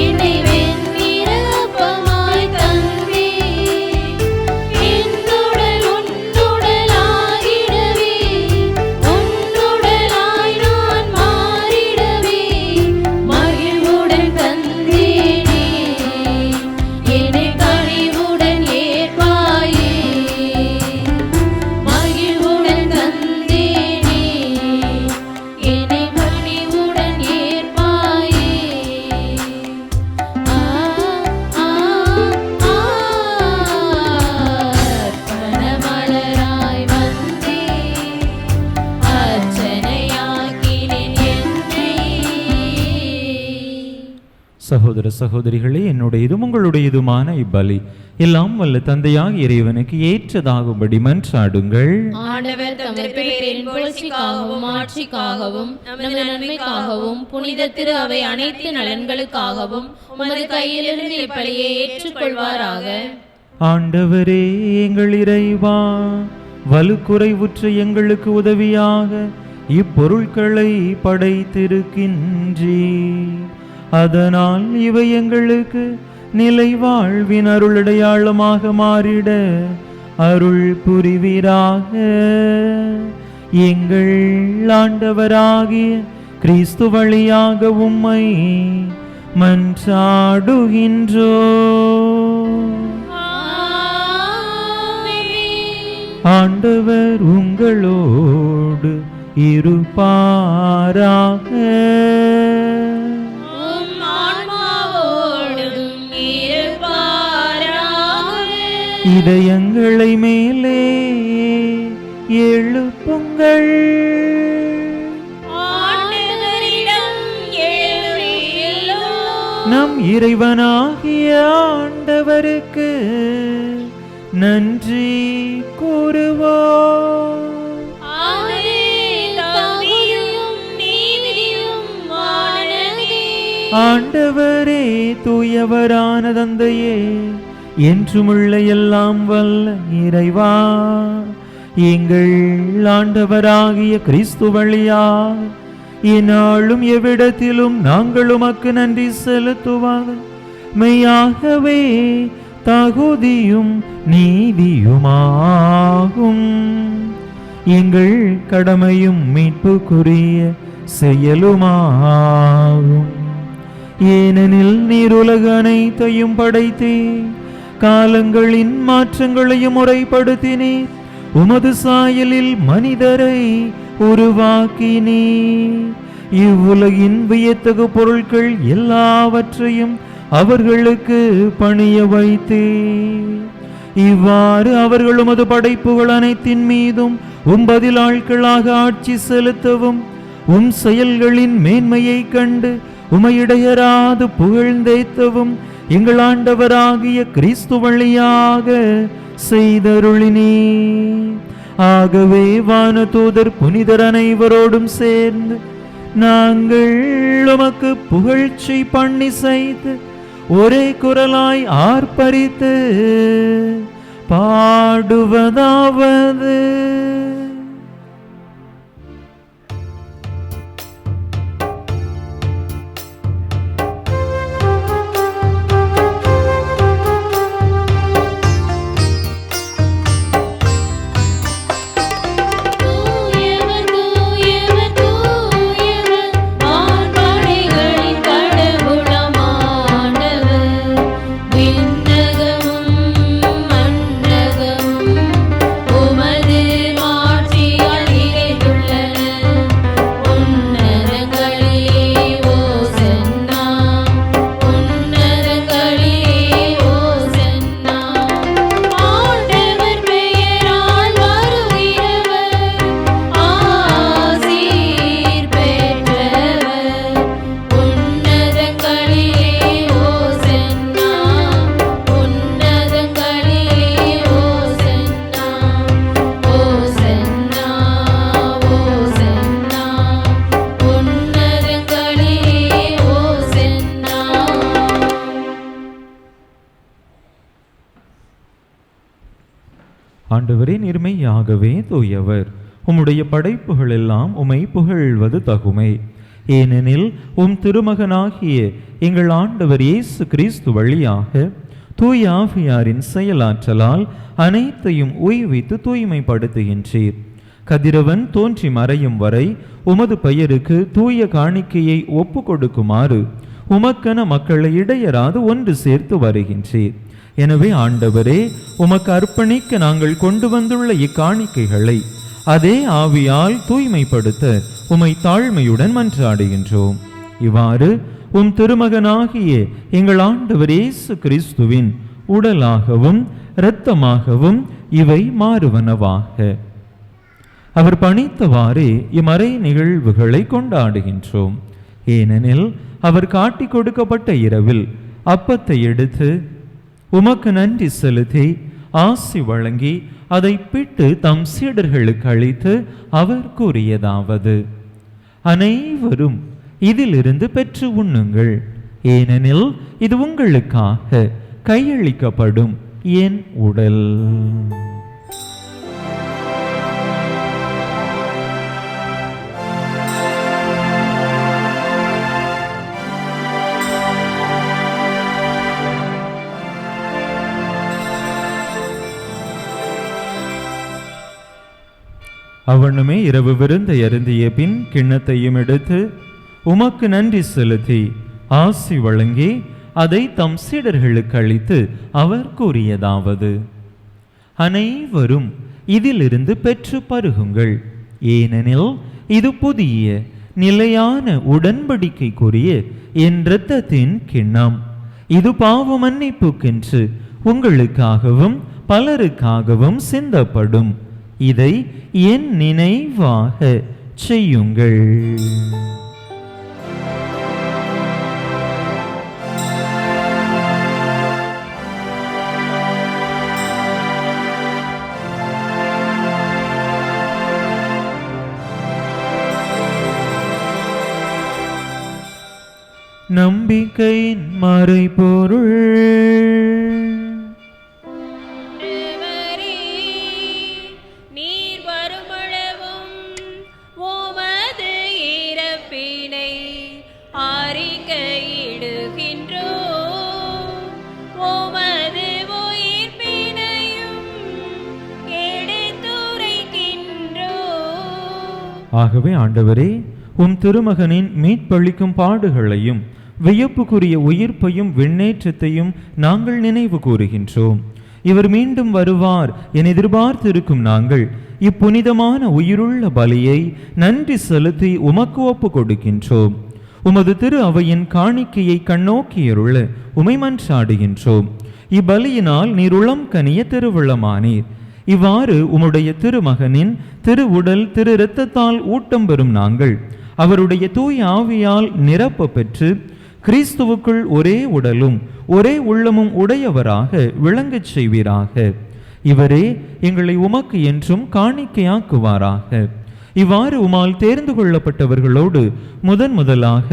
என்னை வெண்ணிற அப்பமாய் தந்தீர். என்னுடல் உன்னுடலாகிடவே, உன்னுடலாய் நான் மாறிடவே, மகிழ்வுடன் தந்தேனே, என்னை கனிவுடன் ஏற்பாயே. மகிழ்வுடன் தந்தேனே, என்னை கனிவுடன் ஏற்பாயே. ஆ ஆ அர்ப்பணமலராய் வந்தேன், அர்ச்சனையாக்கினேன் என்னை.
சகோதர சகோதரிகளே, என்னுடையதும் உங்களுடையதுமான இப்பலி எல்லாம் வல்ல தந்தையாக இறைவனுக்கு ஏற்றதாகும்படி மன்றாடுங்கள்.
ஆண்டவர் தமது பேரின் புகழ்ச்சிக்காகவும் ஆட்சிக்காகவும் நமது நன்மைக்காகவும் புனித திரு அவை அனைத்து நலன்களுக்காகவும் உமது கையிலிருந்து இப்பலியை ஏற்றுக்கொள்வாராக.
ஆண்டவரே, எங்கள் இறைவா, வலுக்குறைவுற்ற எங்களுக்கு உதவியாக இப்பொருட்களை படைத்திருக்கின்றீர். அதனால் இவை எங்களுக்கு நிலை வாழ்வின் அருளடையாளமாக மாறிட அருள் புரிவீராக. எங்கள் ஆண்டவராகிய கிறிஸ்து வழியாக உம்மை மன்றாடுகின்றோம். ஆண்டவர் உங்களோடு இருப்பாராக.
உம் ஆன்மாவோடும் இருப்பாராக.
இதயங்களை மேலே எழுப்புங்கள்.
ஆண்டவரிடம் எழுப்பியுள்ளோம்.
நம் இறைவனாகிய ஆண்டவருக்கு நன்றி கூறுவோம். ஆண்டவரே, தூயவரான தந்தையே, என்றுமுள்ள எல்லாம் வல்ல இறைவா, எங்கள் ஆண்டவராகிய கிறிஸ்து வழியாக இந்நாளும் எவ்விடத்திலும் நாங்கள் உமக்கு நன்றி செலுத்துவாங்க. மெய்யாகவே தகுதியும் நீதியுமாகும். எங்கள் கடமையும் மீட்புக்குரிய செயலுமாகும். ஏனெனில் நீர் உலக அனைத்தையும் படைத்தே காலங்களின் மாற்றங்களையும் முறைப்படுத்தினீர். உமது சாயலில் மனிதரை உருவாக்கினீர். இவ்வுலகின் வியத்தகு பொருட்கள் எல்லாவற்றையும் அவர்களுக்கு பணிய வைத்தீர். இவ்வாறு அவர்கள் உமது படைப்புகள் அனைத்தின் மீதும் பதில் ஆட்களாக ஆட்சி செலுத்தவும் உம் செயல்களின் மேன்மையை கண்டு உமையிடையராது புகழ்ந்தேத்தவும் எங்கள் ஆண்டவராகிய கிறிஸ்து வழியாக செய்தருளினே. ஆகவே வானதூதர் புனிதர் அனைவரோடும் சேர்ந்து நாங்கள் உமக்கு புகழ்ச்சி பண்ணி செய்து ஒரே குரலாய் ஆர்ப்பரித்து பாடுவதாவது: ஆண்டவரே, நிர்மையாகவே தூயவர். உம்முடைய படைப்புகள் எல்லாம் உம்மை புகழ்வது தகுமை. ஏனெனில் உம் திருமகனாகிய எங்கள் ஆண்டவர் இயேசு கிறிஸ்து வழியாக தூய ஆவியாரின் செயலாற்றலால் அனைத்தையும் உய்வித்து தூய்மைப்படுத்துகின்றீர். கதிரவன் தோன்றி மறையும் வரை உமது பெயருக்கு தூய காணிக்கையை ஒப்பு கொடுக்குமாறு உமக்கென மக்களை இடையராது ஒன்று சேர்த்து வருகின்றீர். எனவே ஆண்டவரே, உமக்கு அர்ப்பணிக்க நாங்கள் கொண்டு வந்துள்ள இக்காணிக்கைகளை அதே ஆவியால் தூய்மைப்படுத்த உமை தாழ்மையுடன் மன்றாடுகின்றோம். இவ்வாறு உம் திருமகனாகிய எங்கள் ஆண்டவர் இயேசு கிறிஸ்துவின் உடலாகவும் இரத்தமாகவும் இவை மாறுவனவாக. அவர் பணித்தவாறே இம்மறை நிகழ்வுகளை கொண்டாடுகின்றோம். ஏனெனில் அவர் காட்டி கொடுக்கப்பட்ட இரவில் அப்பத்தை எடுத்து உமக்கு நன்றி செலுத்தி ஆசி வழங்கி அதை பிட்டு தம் சீடர்களுக்கு அளித்து அவர் கூறியதாவது: அனைவரும் இதிலிருந்து பெற்று உண்ணுங்கள். ஏனெனில் இது உங்களுக்காக கையளிக்கப்படும் என் உடல். அவனுமே இரவு விருந்தை அருந்திய பின் கிண்ணத்தையும் எடுத்து உமக்கு நன்றி செலுத்தி ஆசி வழங்கி அதை தம் சீடர்களுக்கு அளித்து அவர் கூறியதாவது: அனைவரும் இதிலிருந்து பெற்று பருகுங்கள். ஏனெனில் இது புதிய நிலையான உடன்படிக்கைக்குரிய என் இரத்தத்தின் கிண்ணம். இது பாவ மன்னிப்புக்கென்று உங்களுக்காகவும் பலருக்காகவும் சிந்தப்படும். இதை என் நினைவாக செய்யுங்கள். நம்பிக்கையின் மறைபொருள்.
நீர் வருமளவும் உமது இறப்பினை அறிக்கையிடுகின்றோம், உமது உயிர்ப்பினையும் எடுத்துரைக்கின்றோம்.
ஆகவே ஆண்டவரே, உம் திருமகனின் மீட்பளிக்கும் பாடுகளையும் வியப்புக்குரிய உயிர்ப்பையும் விண்ணேற்றத்தையும் நாங்கள் நினைவு கூறுகின்றோம். இவர் மீண்டும் வருவார் என எதிர்பார்த்திருக்கும் நாங்கள் இப்புனிதமான உயிருள்ள பலியை நன்றி செலுத்தி உமக்கு ஒப்பு கொடுக்கின்றோம். உமது திரு அவையின் காணிக்கையை கண்ணோக்கியருள உமை மன்றாடுகின்றோம். இப்பலியினால் நீர் உளம் கனிய திருவுளமானீர். இவ்வாறு உம்முடைய திருமகனின் திரு உடல் திரு இரத்தத்தால் ஊட்டம் பெறும் நாங்கள் அவருடைய தூய ஆவியால் நிரப்ப பெற்று கிறிஸ்துவுக்குள் ஒரே உடலும் ஒரே உள்ளமும் உடையவராக விளங்கச் செய்வீராக. இவரே எங்களை உமக்கு என்றும் காணிக்கையாக்குவாராக. இவ்வாறு உமால் தேர்ந்து கொள்ளப்பட்டவர்களோடு முதலாக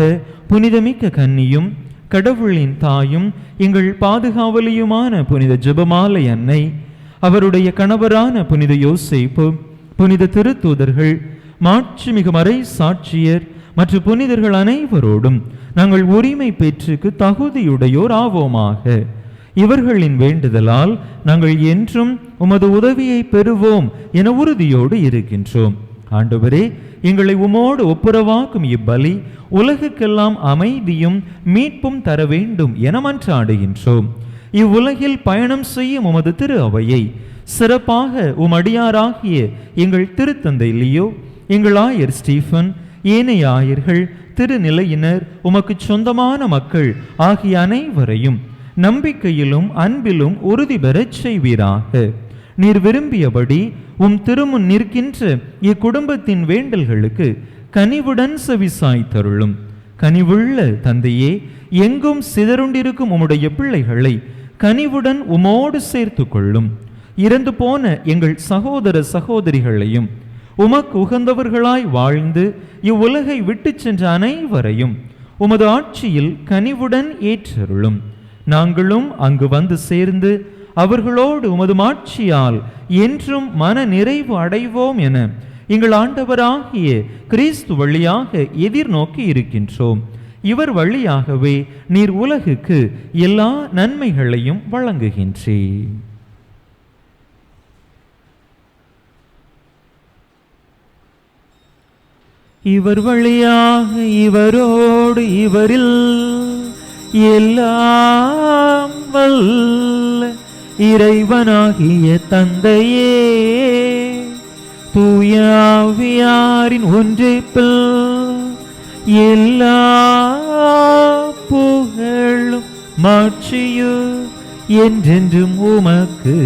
புனிதமிக்க கன்னியும் கடவுளின் தாயும் எங்கள் பாதுகாவலியுமான புனித ஜெபமாலை அன்னை, அவருடைய கணவரான புனித யோசேப்பு, புனித திருத்தூதர்கள், மாட்சிமிகு மறை சாட்சியர் மற்றும் புனிதர்கள் அனைவரோடும் நாங்கள் உரிமை பெற்றுக்கு தகுதியுடையோர் ஆவோமாக. இவர்களின் வேண்டுதலால் நாங்கள் என்றும் உமது உதவியை பெறுவோம் என உறுதியோடு இருக்கின்றோம். ஆண்டவரே, எங்களை உமோடு ஒப்புரவாக்கும் இப்பலி உலகுக்கெல்லாம் அமைதியும் மீட்பும் தர வேண்டும் என மன்றாடுகின்றோம். இவ்வுலகில் பயணம் செய்யும் உமது திரு அவையை சிறப்பாக உமடியாராகிய எங்கள் திருத்தந்தை லியோ, எங்கள் ஆயர் ஸ்டீஃபன், ஏனைய ஆயர்கள், திருநிலையினர், உமக்கு சொந்தமான மக்கள் ஆகிய அனைவரையும் நம்பிக்கையிலும் அன்பிலும் உறுதி பெறச் செய்வீராக. நீர் விரும்பியபடி உம் திருமுன் நிற்கின்ற இக்குடும்பத்தின் வேண்டல்களுக்கு கனிவுடன் செவிசாய்த்தருளும். கனிவுள்ள தந்தையே, எங்கும் சிதறுண்டிருக்கும் உம்முடைய பிள்ளைகளை கனிவுடன் உமோடு சேர்த்து கொள்ளும். இறந்து போன எங்கள் சகோதர சகோதரிகளையும் உமக்கு உகந்தவர்களாய் வாழ்ந்து இவ்வுலகை விட்டு சென்ற அனைவரையும் உமது ஆட்சியில் கனிவுடன் ஏற்றருளும். நாங்களும் அங்கு வந்து சேர்ந்து அவர்களோடு உமது மாட்சியால் என்றும் மன நிறைவு அடைவோம் என எங்கள் ஆண்டவராகிய கிறிஸ்து வழியாக எதிர்நோக்கி இருக்கின்றோம். இவர் வழியாகவே நீர் உலகுக்கு எல்லா நன்மைகளையும் வழங்குகின்றீர். இவர் வழியாக இவரோடு இவரில் எல்லாம் வல்ல இறைவனாகிய தந்தையே, தூய ஆவியாரின் ஒன்றிப்பில் எல்லா புகழும் மாட்சியும் என்றென்றும் உமக்கு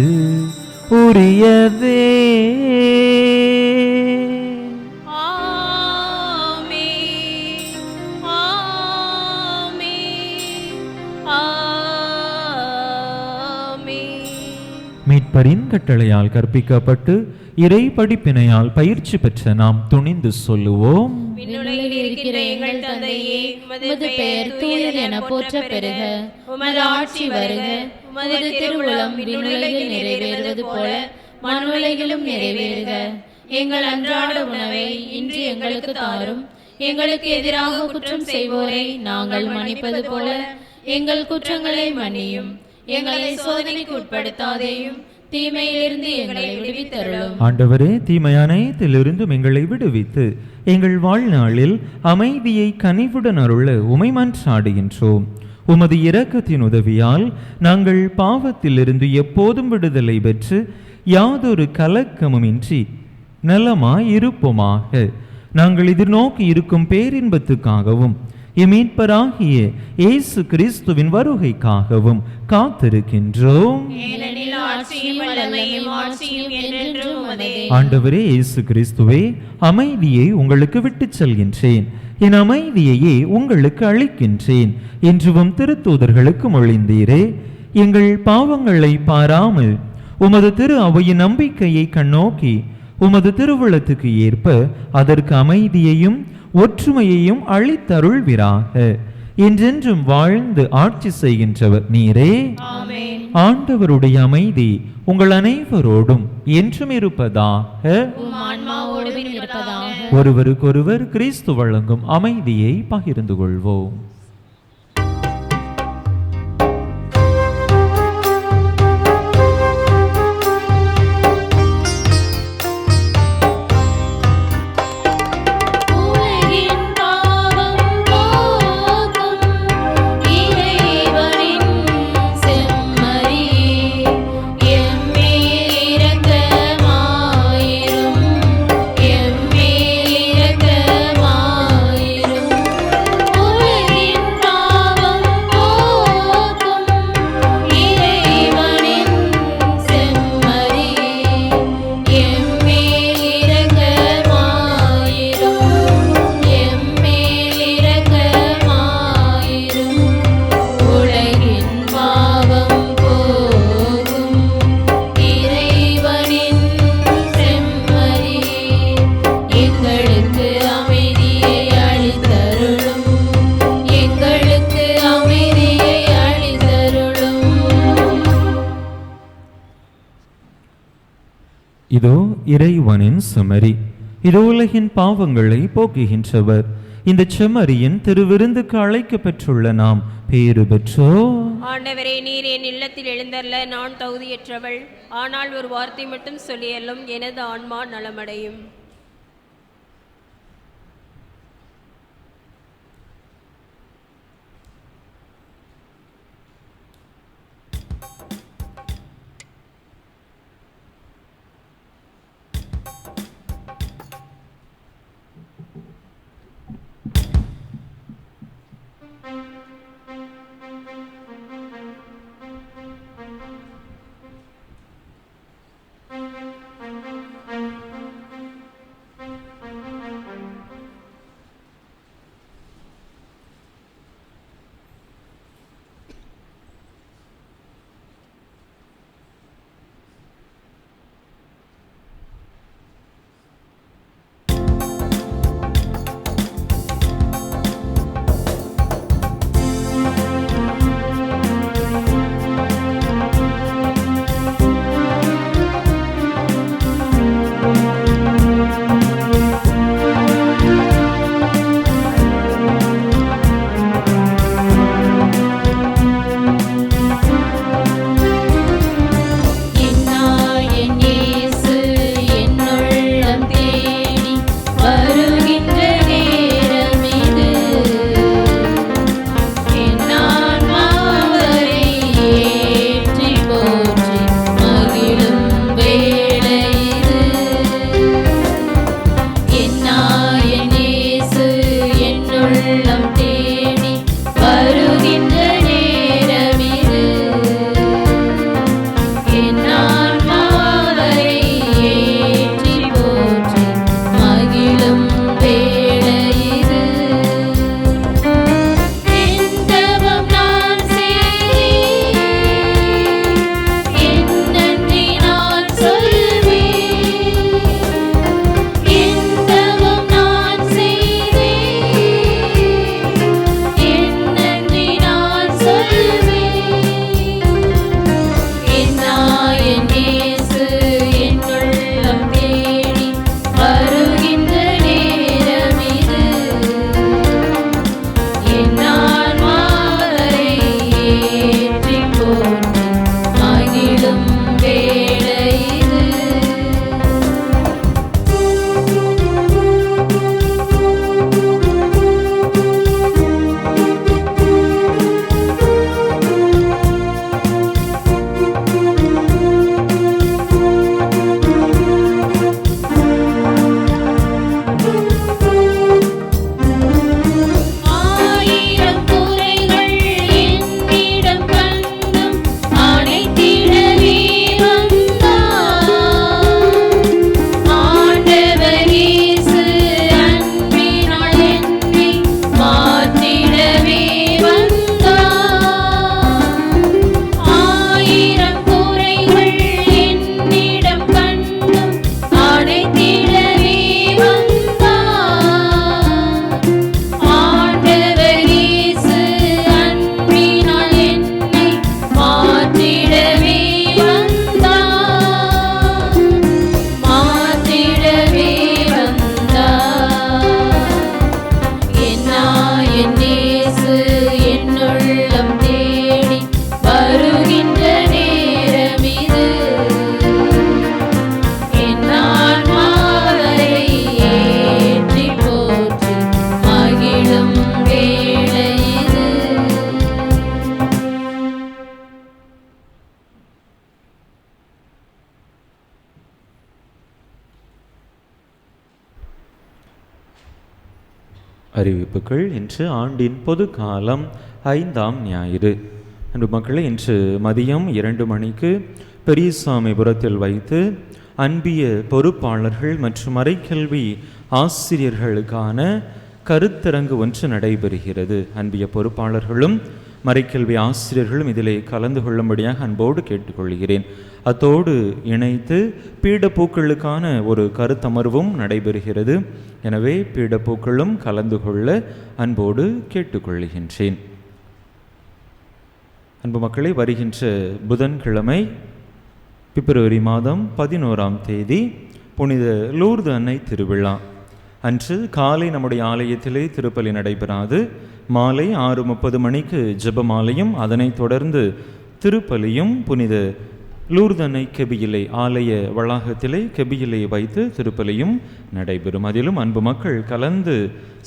உரியதே. மீட்பரின் கட்டளையால் கற்பிக்கப்பட்டு இறை படிப்பினையால் பயிற்சி பெற்ற நாம் துணிந்து சொல்லுவோம்.
விண்ணுலகில் இருக்கிற எங்கள் தந்தையே, உமது பெயர் தூயது என போற்ற பெறுக. உமது ஆட்சி வருக. உமது திருவுளம் விண்ணுலகில் நிறைவேறுவது போல மண்ணுலகிலும் நிறைவேறுக. எங்கள் அன்றாட உணவை இன்று எங்களுக்கு தாரும். எங்களுக்கு எதிராக குற்றம் செய்வோரை நாங்கள் மன்னிப்பது போல எங்கள் குற்றங்களை மன்னியும். எங்களை சோதனைக்கு உட்படுத்தாதேயும், தீமையிலிருந்து எங்களை விடுவித்தருளும்.
ஆண்டவரே, தீமை அனைத்திலிருந்தும் எங்களை விடுவித்து எங்கள் வாழ்நாளில் அமைதியை கனிவுடன் அருள உமை மன்றாடுகின்றோம். உமது இரக்கத்தின் உதவியால் நாங்கள் பாவத்திலிருந்து எப்போதும் விடுதலை பெற்று யாதொரு கலக்கமுமின்றி நலமாய் இருப்போமாக. நாங்கள் எதிர்நோக்கி இருக்கும் பேரின்பத்துக்காகவும் மீட்பராகிய இயேசு கிறிஸ்துவின் வருகைக்காகவும் காத்திருக்கின்றோம். ஆண்டவரே இயேசு கிறிஸ்துவே, அமைதியை உங்களுக்கு விட்டுச் செல்கின்றேன், என் அமைதியையே உங்களுக்கு அளிக்கின்றேன் என்றும் திருத்தூதர்களுக்கு மொழிந்தீரே. எங்கள் பாவங்களை பாராமல் உமது திரு அவையின் நம்பிக்கையை கண்ணோக்கி உமது திருவுளத்துக்கு ஏற்ப அதற்கு அமைதியையும் ஒற்றுமையையும் அளித்தருள்வீராக. என்றென்றும் வாழ்ந்து ஆட்சி செய்கின்றவர் நீரே.
ஆமென்.
ஆண்டவருடைய அமைதி உங்கள் அனைவரோடும் என்றும் இருப்பதாக.
உம் ஆன்மாவோடும் இருப்பதாக.
ஒருவருக்கொருவர் கிறிஸ்து வழங்கும் அமைதியை பகிர்ந்து கொள்வோம். இதோ இறைவனின் செம்மறி, இதோ உலகின் பாவங்களை போக்குகின்றவர். இந்த செம்மறியின் திருவிருந்துக்கு அழைக்கப்பெற்றுள்ள நாம் பேறு பெற்றோ.
ஆண்டவரே, நீர் என் இல்லத்தில் எழுந்தருள நான் தகுதியற்றவள். ஆனால் ஒரு வார்த்தை மட்டும் சொல்லியல்லும் எனது ஆன்மா நலமடையும்.
அறிவிப்புகள். இன்று ஆண்டின் பொது காலம் 5ஆம் ஞாயிறு. அன்பு மக்களே, இன்று மதியம் 2 மணிக்கு பெரியசாமிபுரத்தில் வைத்து அன்பிய பொறுப்பாளர்கள் மற்றும் மறைக்கல்வி ஆசிரியர்களுக்கான கருத்தரங்கு ஒன்று நடைபெறுகிறது. அன்பிய பொறுப்பாளர்களும் மறைக்கல்வி ஆசிரியர்களும் இதிலே கலந்து கொள்ளும்படியாக அன்போடு கேட்டுக்கொள்கிறேன். அத்தோடு இணைத்து பீடப்பூக்களுக்கான ஒரு கருத்தமர்வும் நடைபெறுகிறது. எனவே பீடப்பூக்களும் கலந்து கொள்ள அன்போடு கேட்டுக்கொள்கின்றேன். அன்பு மக்களை, வருகின்ற புதன்கிழமை பிப்ரவரி மாதம் 11ஆம் தேதி புனித லூர்து அன்னை திருவிழா அன்று காலை நம்முடைய ஆலயத்திலே திருப்பலி நடைபெறாது. மாலை 6:30 மணிக்கு ஜெபமாலையும் அதனைத் தொடர்ந்து திருப்பலியும் புனித லூர்து அன்னை கெபியிலே ஆலய வளாகத்திலே கெபியிலே வைத்து திருப்பலியும் நடைபெறும். அதிலும் அன்பு மக்கள் கலந்து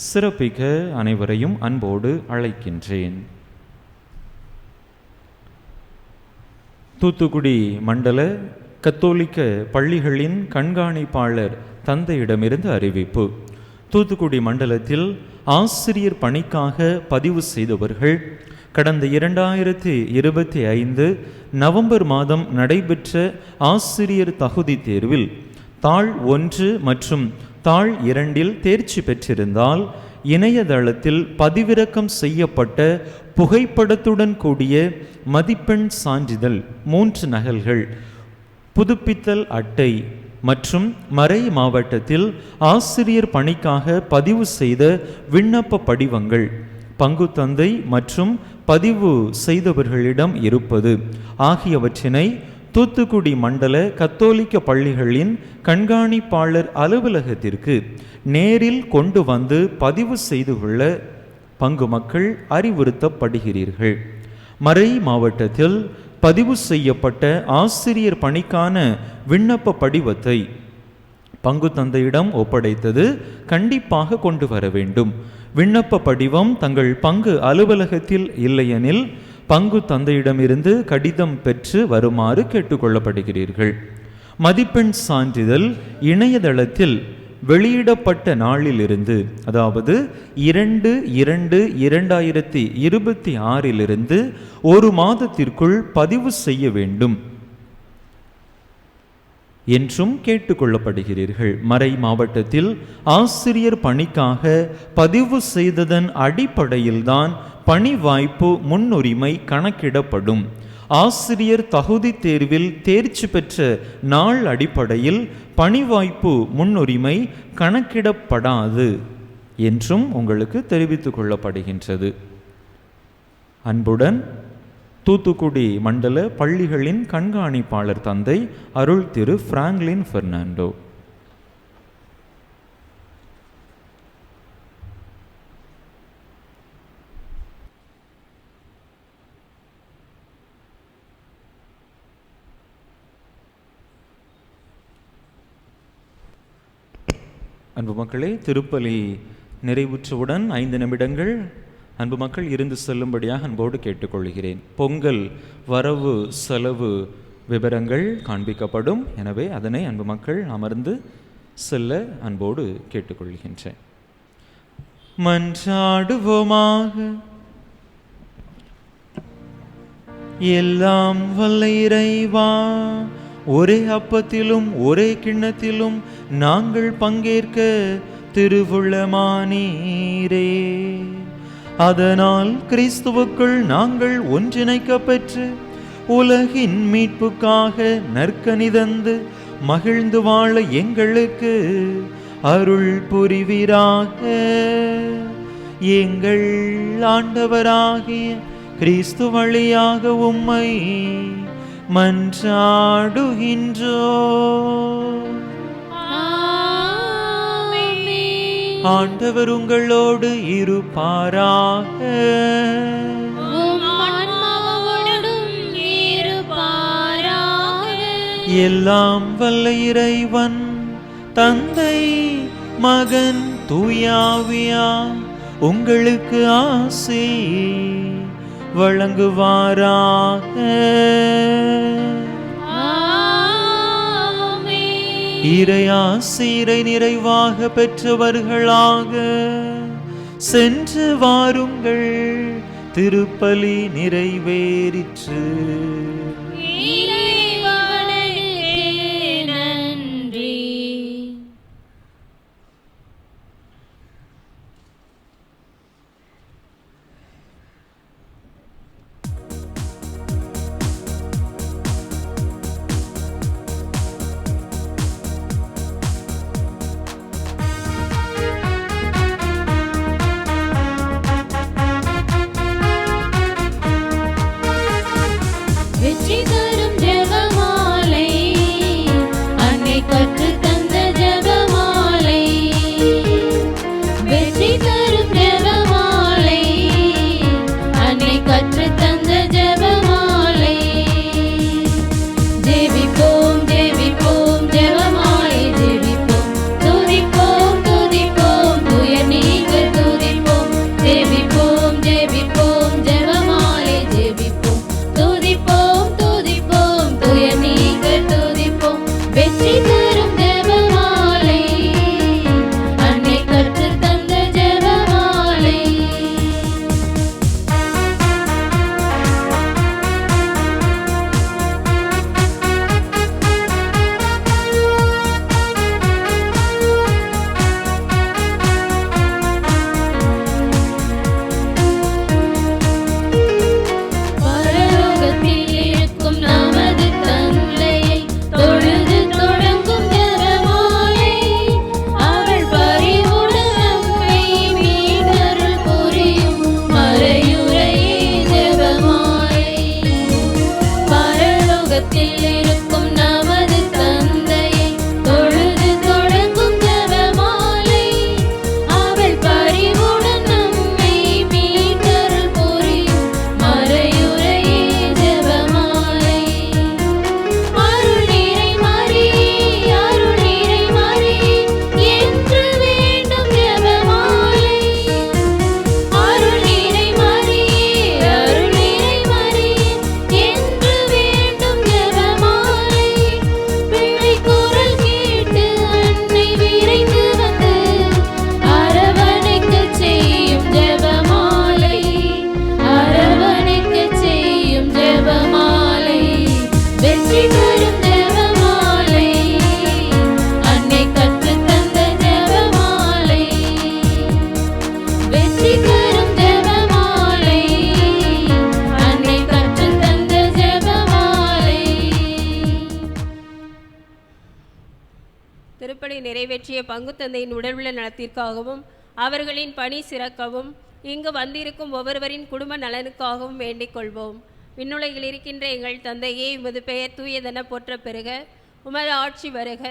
சிறப்பிக்க அனைவரையும் அன்போடு அழைக்கின்றேன். தூத்துக்குடி மண்டல கத்தோலிக்க பள்ளிகளின் கண்காணிப்பாளர் தந்தையிடமிருந்து அறிவிப்பு. தூத்துக்குடி மண்டலத்தில் ஆசிரியர் பணிக்காக பதிவு செய்தவர்கள் கடந்த 2025 நவம்பர் மாதம் நடைபெற்ற ஆசிரியர் தகுதி தேர்வில் தாள் 1 மற்றும் தாள் 2 தேர்ச்சி பெற்றிருந்தால் இணையதளத்தில் பதிவிறக்கம் செய்யப்பட்ட புகைப்படத்துடன் கூடிய மதிப்பெண் சான்றிதழ் 3 நகல்கள், புதுப்பித்தல் அட்டை மற்றும் மறை மாவட்டத்தில் ஆசிரியர் பணிக்காக பதிவு செய்த விண்ணப்ப படிவங்கள் பங்குத்தந்தை மற்றும் பதிவு செய்தவர்களிடம் இருப்பது ஆகியவற்றினை தூத்துக்குடி மண்டல கத்தோலிக்க பள்ளிகளின் கண்காணிப்பாளர் அலுவலகத்திற்கு நேரில் கொண்டு வந்து பதிவு செய்து கொள்ள பங்கு மக்கள் அறிவுறுத்தப்படுகிறீர்கள். மறை மாவட்டத்தில் பதிவு செய்யப்பட்ட ஆசிரியர் பணிக்கான விண்ணப்ப படிவத்தை பங்கு தந்தையிடம் ஒப்படைத்தது கண்டிப்பாக கொண்டு வர வேண்டும். விண்ணப்ப படிவம் தங்கள் பங்கு அலுவலகத்தில் இல்லையெனில் பங்கு தந்தையிடமிருந்து கடிதம் பெற்று வருமாறு கேட்டுக்கொள்ளப்படுகிறீர்கள். மதிப்பெண் சான்றிதழ் இணையதளத்தில் வெளியிடப்பட்ட நாளிலிருந்து, அதாவது 2/2/2026 ஒரு மாதத்திற்குள் பதிவு செய்ய வேண்டும் என்றும் கேட்டுக்கொள்ளப்படுகிறீர்கள். மறை மாவட்டத்தில் ஆசிரியர் பணிக்காக பதிவு செய்ததன் அடிப்படையில்தான் பணி வாய்ப்பு முன்னுரிமை கணக்கிடப்படும். ஆசிரியர் தகுதி தேர்வில் தேர்ச்சி பெற்ற நாள் அடிப்படையில் பணி வாய்ப்பு முன்னுரிமை கணக்கிடப்படாது என்றும் உங்களுக்கு தெரிவித்துக் கொள்ளப்படுகின்றது. அன்புடன் தூத்துக்குடி மண்டல பள்ளிகளின் கண்காணிப்பாளர் தந்தை அருள் திரு பிராங்க்லின் பெர்னாண்டோ. அன்பு மக்களே, திருப்பலி நிறைவுற்றவுடன் 5 நிமிடங்கள் அன்பு மக்கள் இருந்து செல்லும்படியாக அன்போடு கேட்டுக்கொள்கிறேன். பொங்கல் வரவு செலவு விவரங்கள் காண்பிக்கப்படும். எனவே அதனை அன்பு மக்கள் அமர்ந்து செல்ல அன்போடு கேட்டுக்கொள்கின்றேன். மன்றாடுவோமாக. எல்லாம் வல்ல இறைவா, ஒரே அப்பத்திலும் ஒரே கிண்ணத்திலும் நாங்கள் பங்கேற்க திருவுள்ளமானீரே. அதனால் கிறிஸ்துவுக்குள் நாங்கள் ஒன்றிணைக்க பெற்று உலகின் மீட்புக்காக நற்கனி தந்து மகிழ்ந்து வாழ எங்களுக்கு அருள் புரிவீராக. எங்கள் ஆண்டவராகிய கிறிஸ்து வழியாக உம்மை மன்றாடுகின்றோம். ஆண்டவர் உங்களோடு இருப்பாராக. எல்லாம் வல்ல இறைவன் தந்தை மகன் தூயாவியா உங்களுக்கு ஆசி வழங்குவாராக. இறையாசிரை நிறைவாக பெற்றவர்களாக சென்று வாருங்கள், திருப்பலி நிறைவேறிற்று.
நன்றி. வெற்றி தரும் ஜெபமாலை, அன்னை கற்றுத் தந்த ஜெபமாலை. வெற்றி தரும் ஜெபமாலை, அன்னை கற்றுத் தந்த ஜெபமாலை. ஜெபிப்போம் ஜெபிப்போம் ஜெபமாலை ஜெபிப்போம், துதிப்போம் துதிப்போம் துயர் நீங்க துதிப்போம். ஜெபிப்போம் ஜெபிப்போம் ஜெபமாலை ஜெபிப்போம், துதிப்போம் துதிப்போம் துயர் நீங்க துதிப்போம். வெற்றி தரும் ஜெபமாலை, அன்னை கற்றுத் தந்த ஜெபமாலை. பரலோகத்தில் இருக்கும் நமது தந்தையை தொழுது தொடங்கும் ஜெபமாலை, அவள் பரிவுடன் நம்மை மீட்டருள் புரியும் மறையுறையே ஜெபமாலை. பரலோகத்தில் இருக்கும் நமது தந்தையை தொழுது தொடங்கும் ஜெபமாலை, அவள் பரிவுடன் நம்மை மீட்டருள் புரியும் மறையுறையே ஜெபமாலை. அருள் நிறை மரியே அருள் நிறை மரியே என்று வேண்டும் ஜெபமாலை. அருள் நிறை மரியே அருள் நிறை மரியே என்று வேண்டும் ஜெபமாலை. பிள்ளை குரல் கேட்டு அன்னை விரைந்து வந்து அரவணைக்கச் செய்யும் ஜெபமாலை, அரவணைக்கச் செய்யும் ஜெபமாலை. வெற்றி தரும் ஜெபமாலை, அன்னை கற்றுத் தந்த ஜெபமாலை. வெற்றி தரும் ஜெபமாலை, அன்னை கற்றுத் தந்த ஜெபமாலை.
திருப்பலி நிறைவேற்றிய பங்குத்தந்தையின் உடல்நல நலத்திற்காகவும் அவர்களின் பணி சிறக்கவும் இங்கு வந்திருக்கும் ஒவ்வொருவரின் குடும்ப நலனுக்காகவும் வேண்டிக் கொள்வோம். விண்ணுலகில் இருக்கின்ற எங்கள் தந்தையே, உமது பெயர் தூயதென போற்றப் பெறுக. உமது ஆட்சி வருக.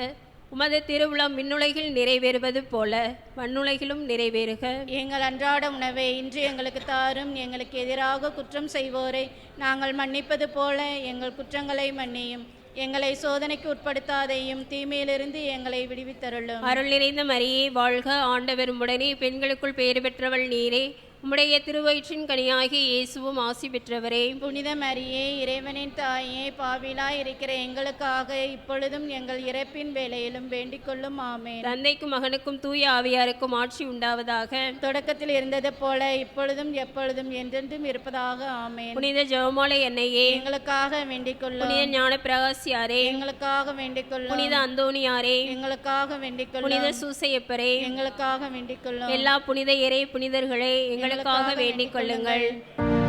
உமது திருவுளம் விண்ணுலகில் நிறைவேறுவது போல மண்ணுலகிலும் நிறைவேறுக.
எங்கள் அன்றாட உணவை இன்று எங்களுக்கு தாரும். எங்களுக்கு எதிராக குற்றம் செய்வோரை நாங்கள் மன்னிப்பது போல எங்கள் குற்றங்களை மன்னியும். எங்களை சோதனைக்கு உட்படுத்தாதையும், தீமையிலிருந்து எங்களை விடுவித்தருளும்.
அருள் நிறைந்த மரியே வாழ்க, ஆண்டவர் உம்முடனே, பெண்களுக்குள் பெயர் பெற்றவள் நீரே. உம்முடைய திருவயிற்றின் கனியாகிய இயேசுவும் ஆசி பெற்றவரே.
புனித மரியே, இறைவனின் தாயே, பாவிலாய் இருக்கிற எங்களுக்காக இப்பொழுதும் எங்கள் இறப்பின் வேளையிலும் வேண்டிக் கொள்ளும். ஆமென்.
தந்தைக்கும் மகனுக்கும் தூய ஆவியாருக்கும் ஆட்சி உண்டாவதாக.
தொடக்கத்தில் இருந்தது போல இப்பொழுதும் எப்பொழுதும் என்றென்றும் இருப்பதாக. ஆமென்.
புனித ஜெபமாலை அன்னையே,
எங்களுக்காக வேண்டிக் கொள்ளும்.
புனித ஞான பிரகாசியாரே,
எங்களுக்காக வேண்டிக் கொள்ளும்.
புனித அந்தோணியாரே,
எங்களுக்காக வேண்டிக் கொள்ளும்.
புனித சூசையப்பரே,
எங்களுக்காக வேண்டிக் கொள்ளும்.
எல்லா புனித இறை புனிதர்களே, எங்களுக்காக வேண்டிக் கொள்ளுங்கள்.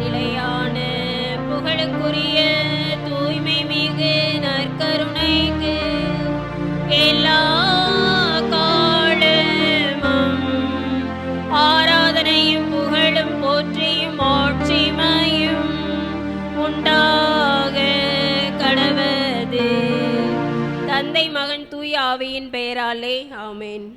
நிலையான புகழுக்குரிய தூய்மை மிகு நற்கருணைக்கு எல்லா காலமும் ஆராதனையும் புகழும் போற்றியும் ஆட்சிமையும் உண்டாக கடவது. தந்தை மகன் தூய ஆவியின் பெயராலே. ஆமென்.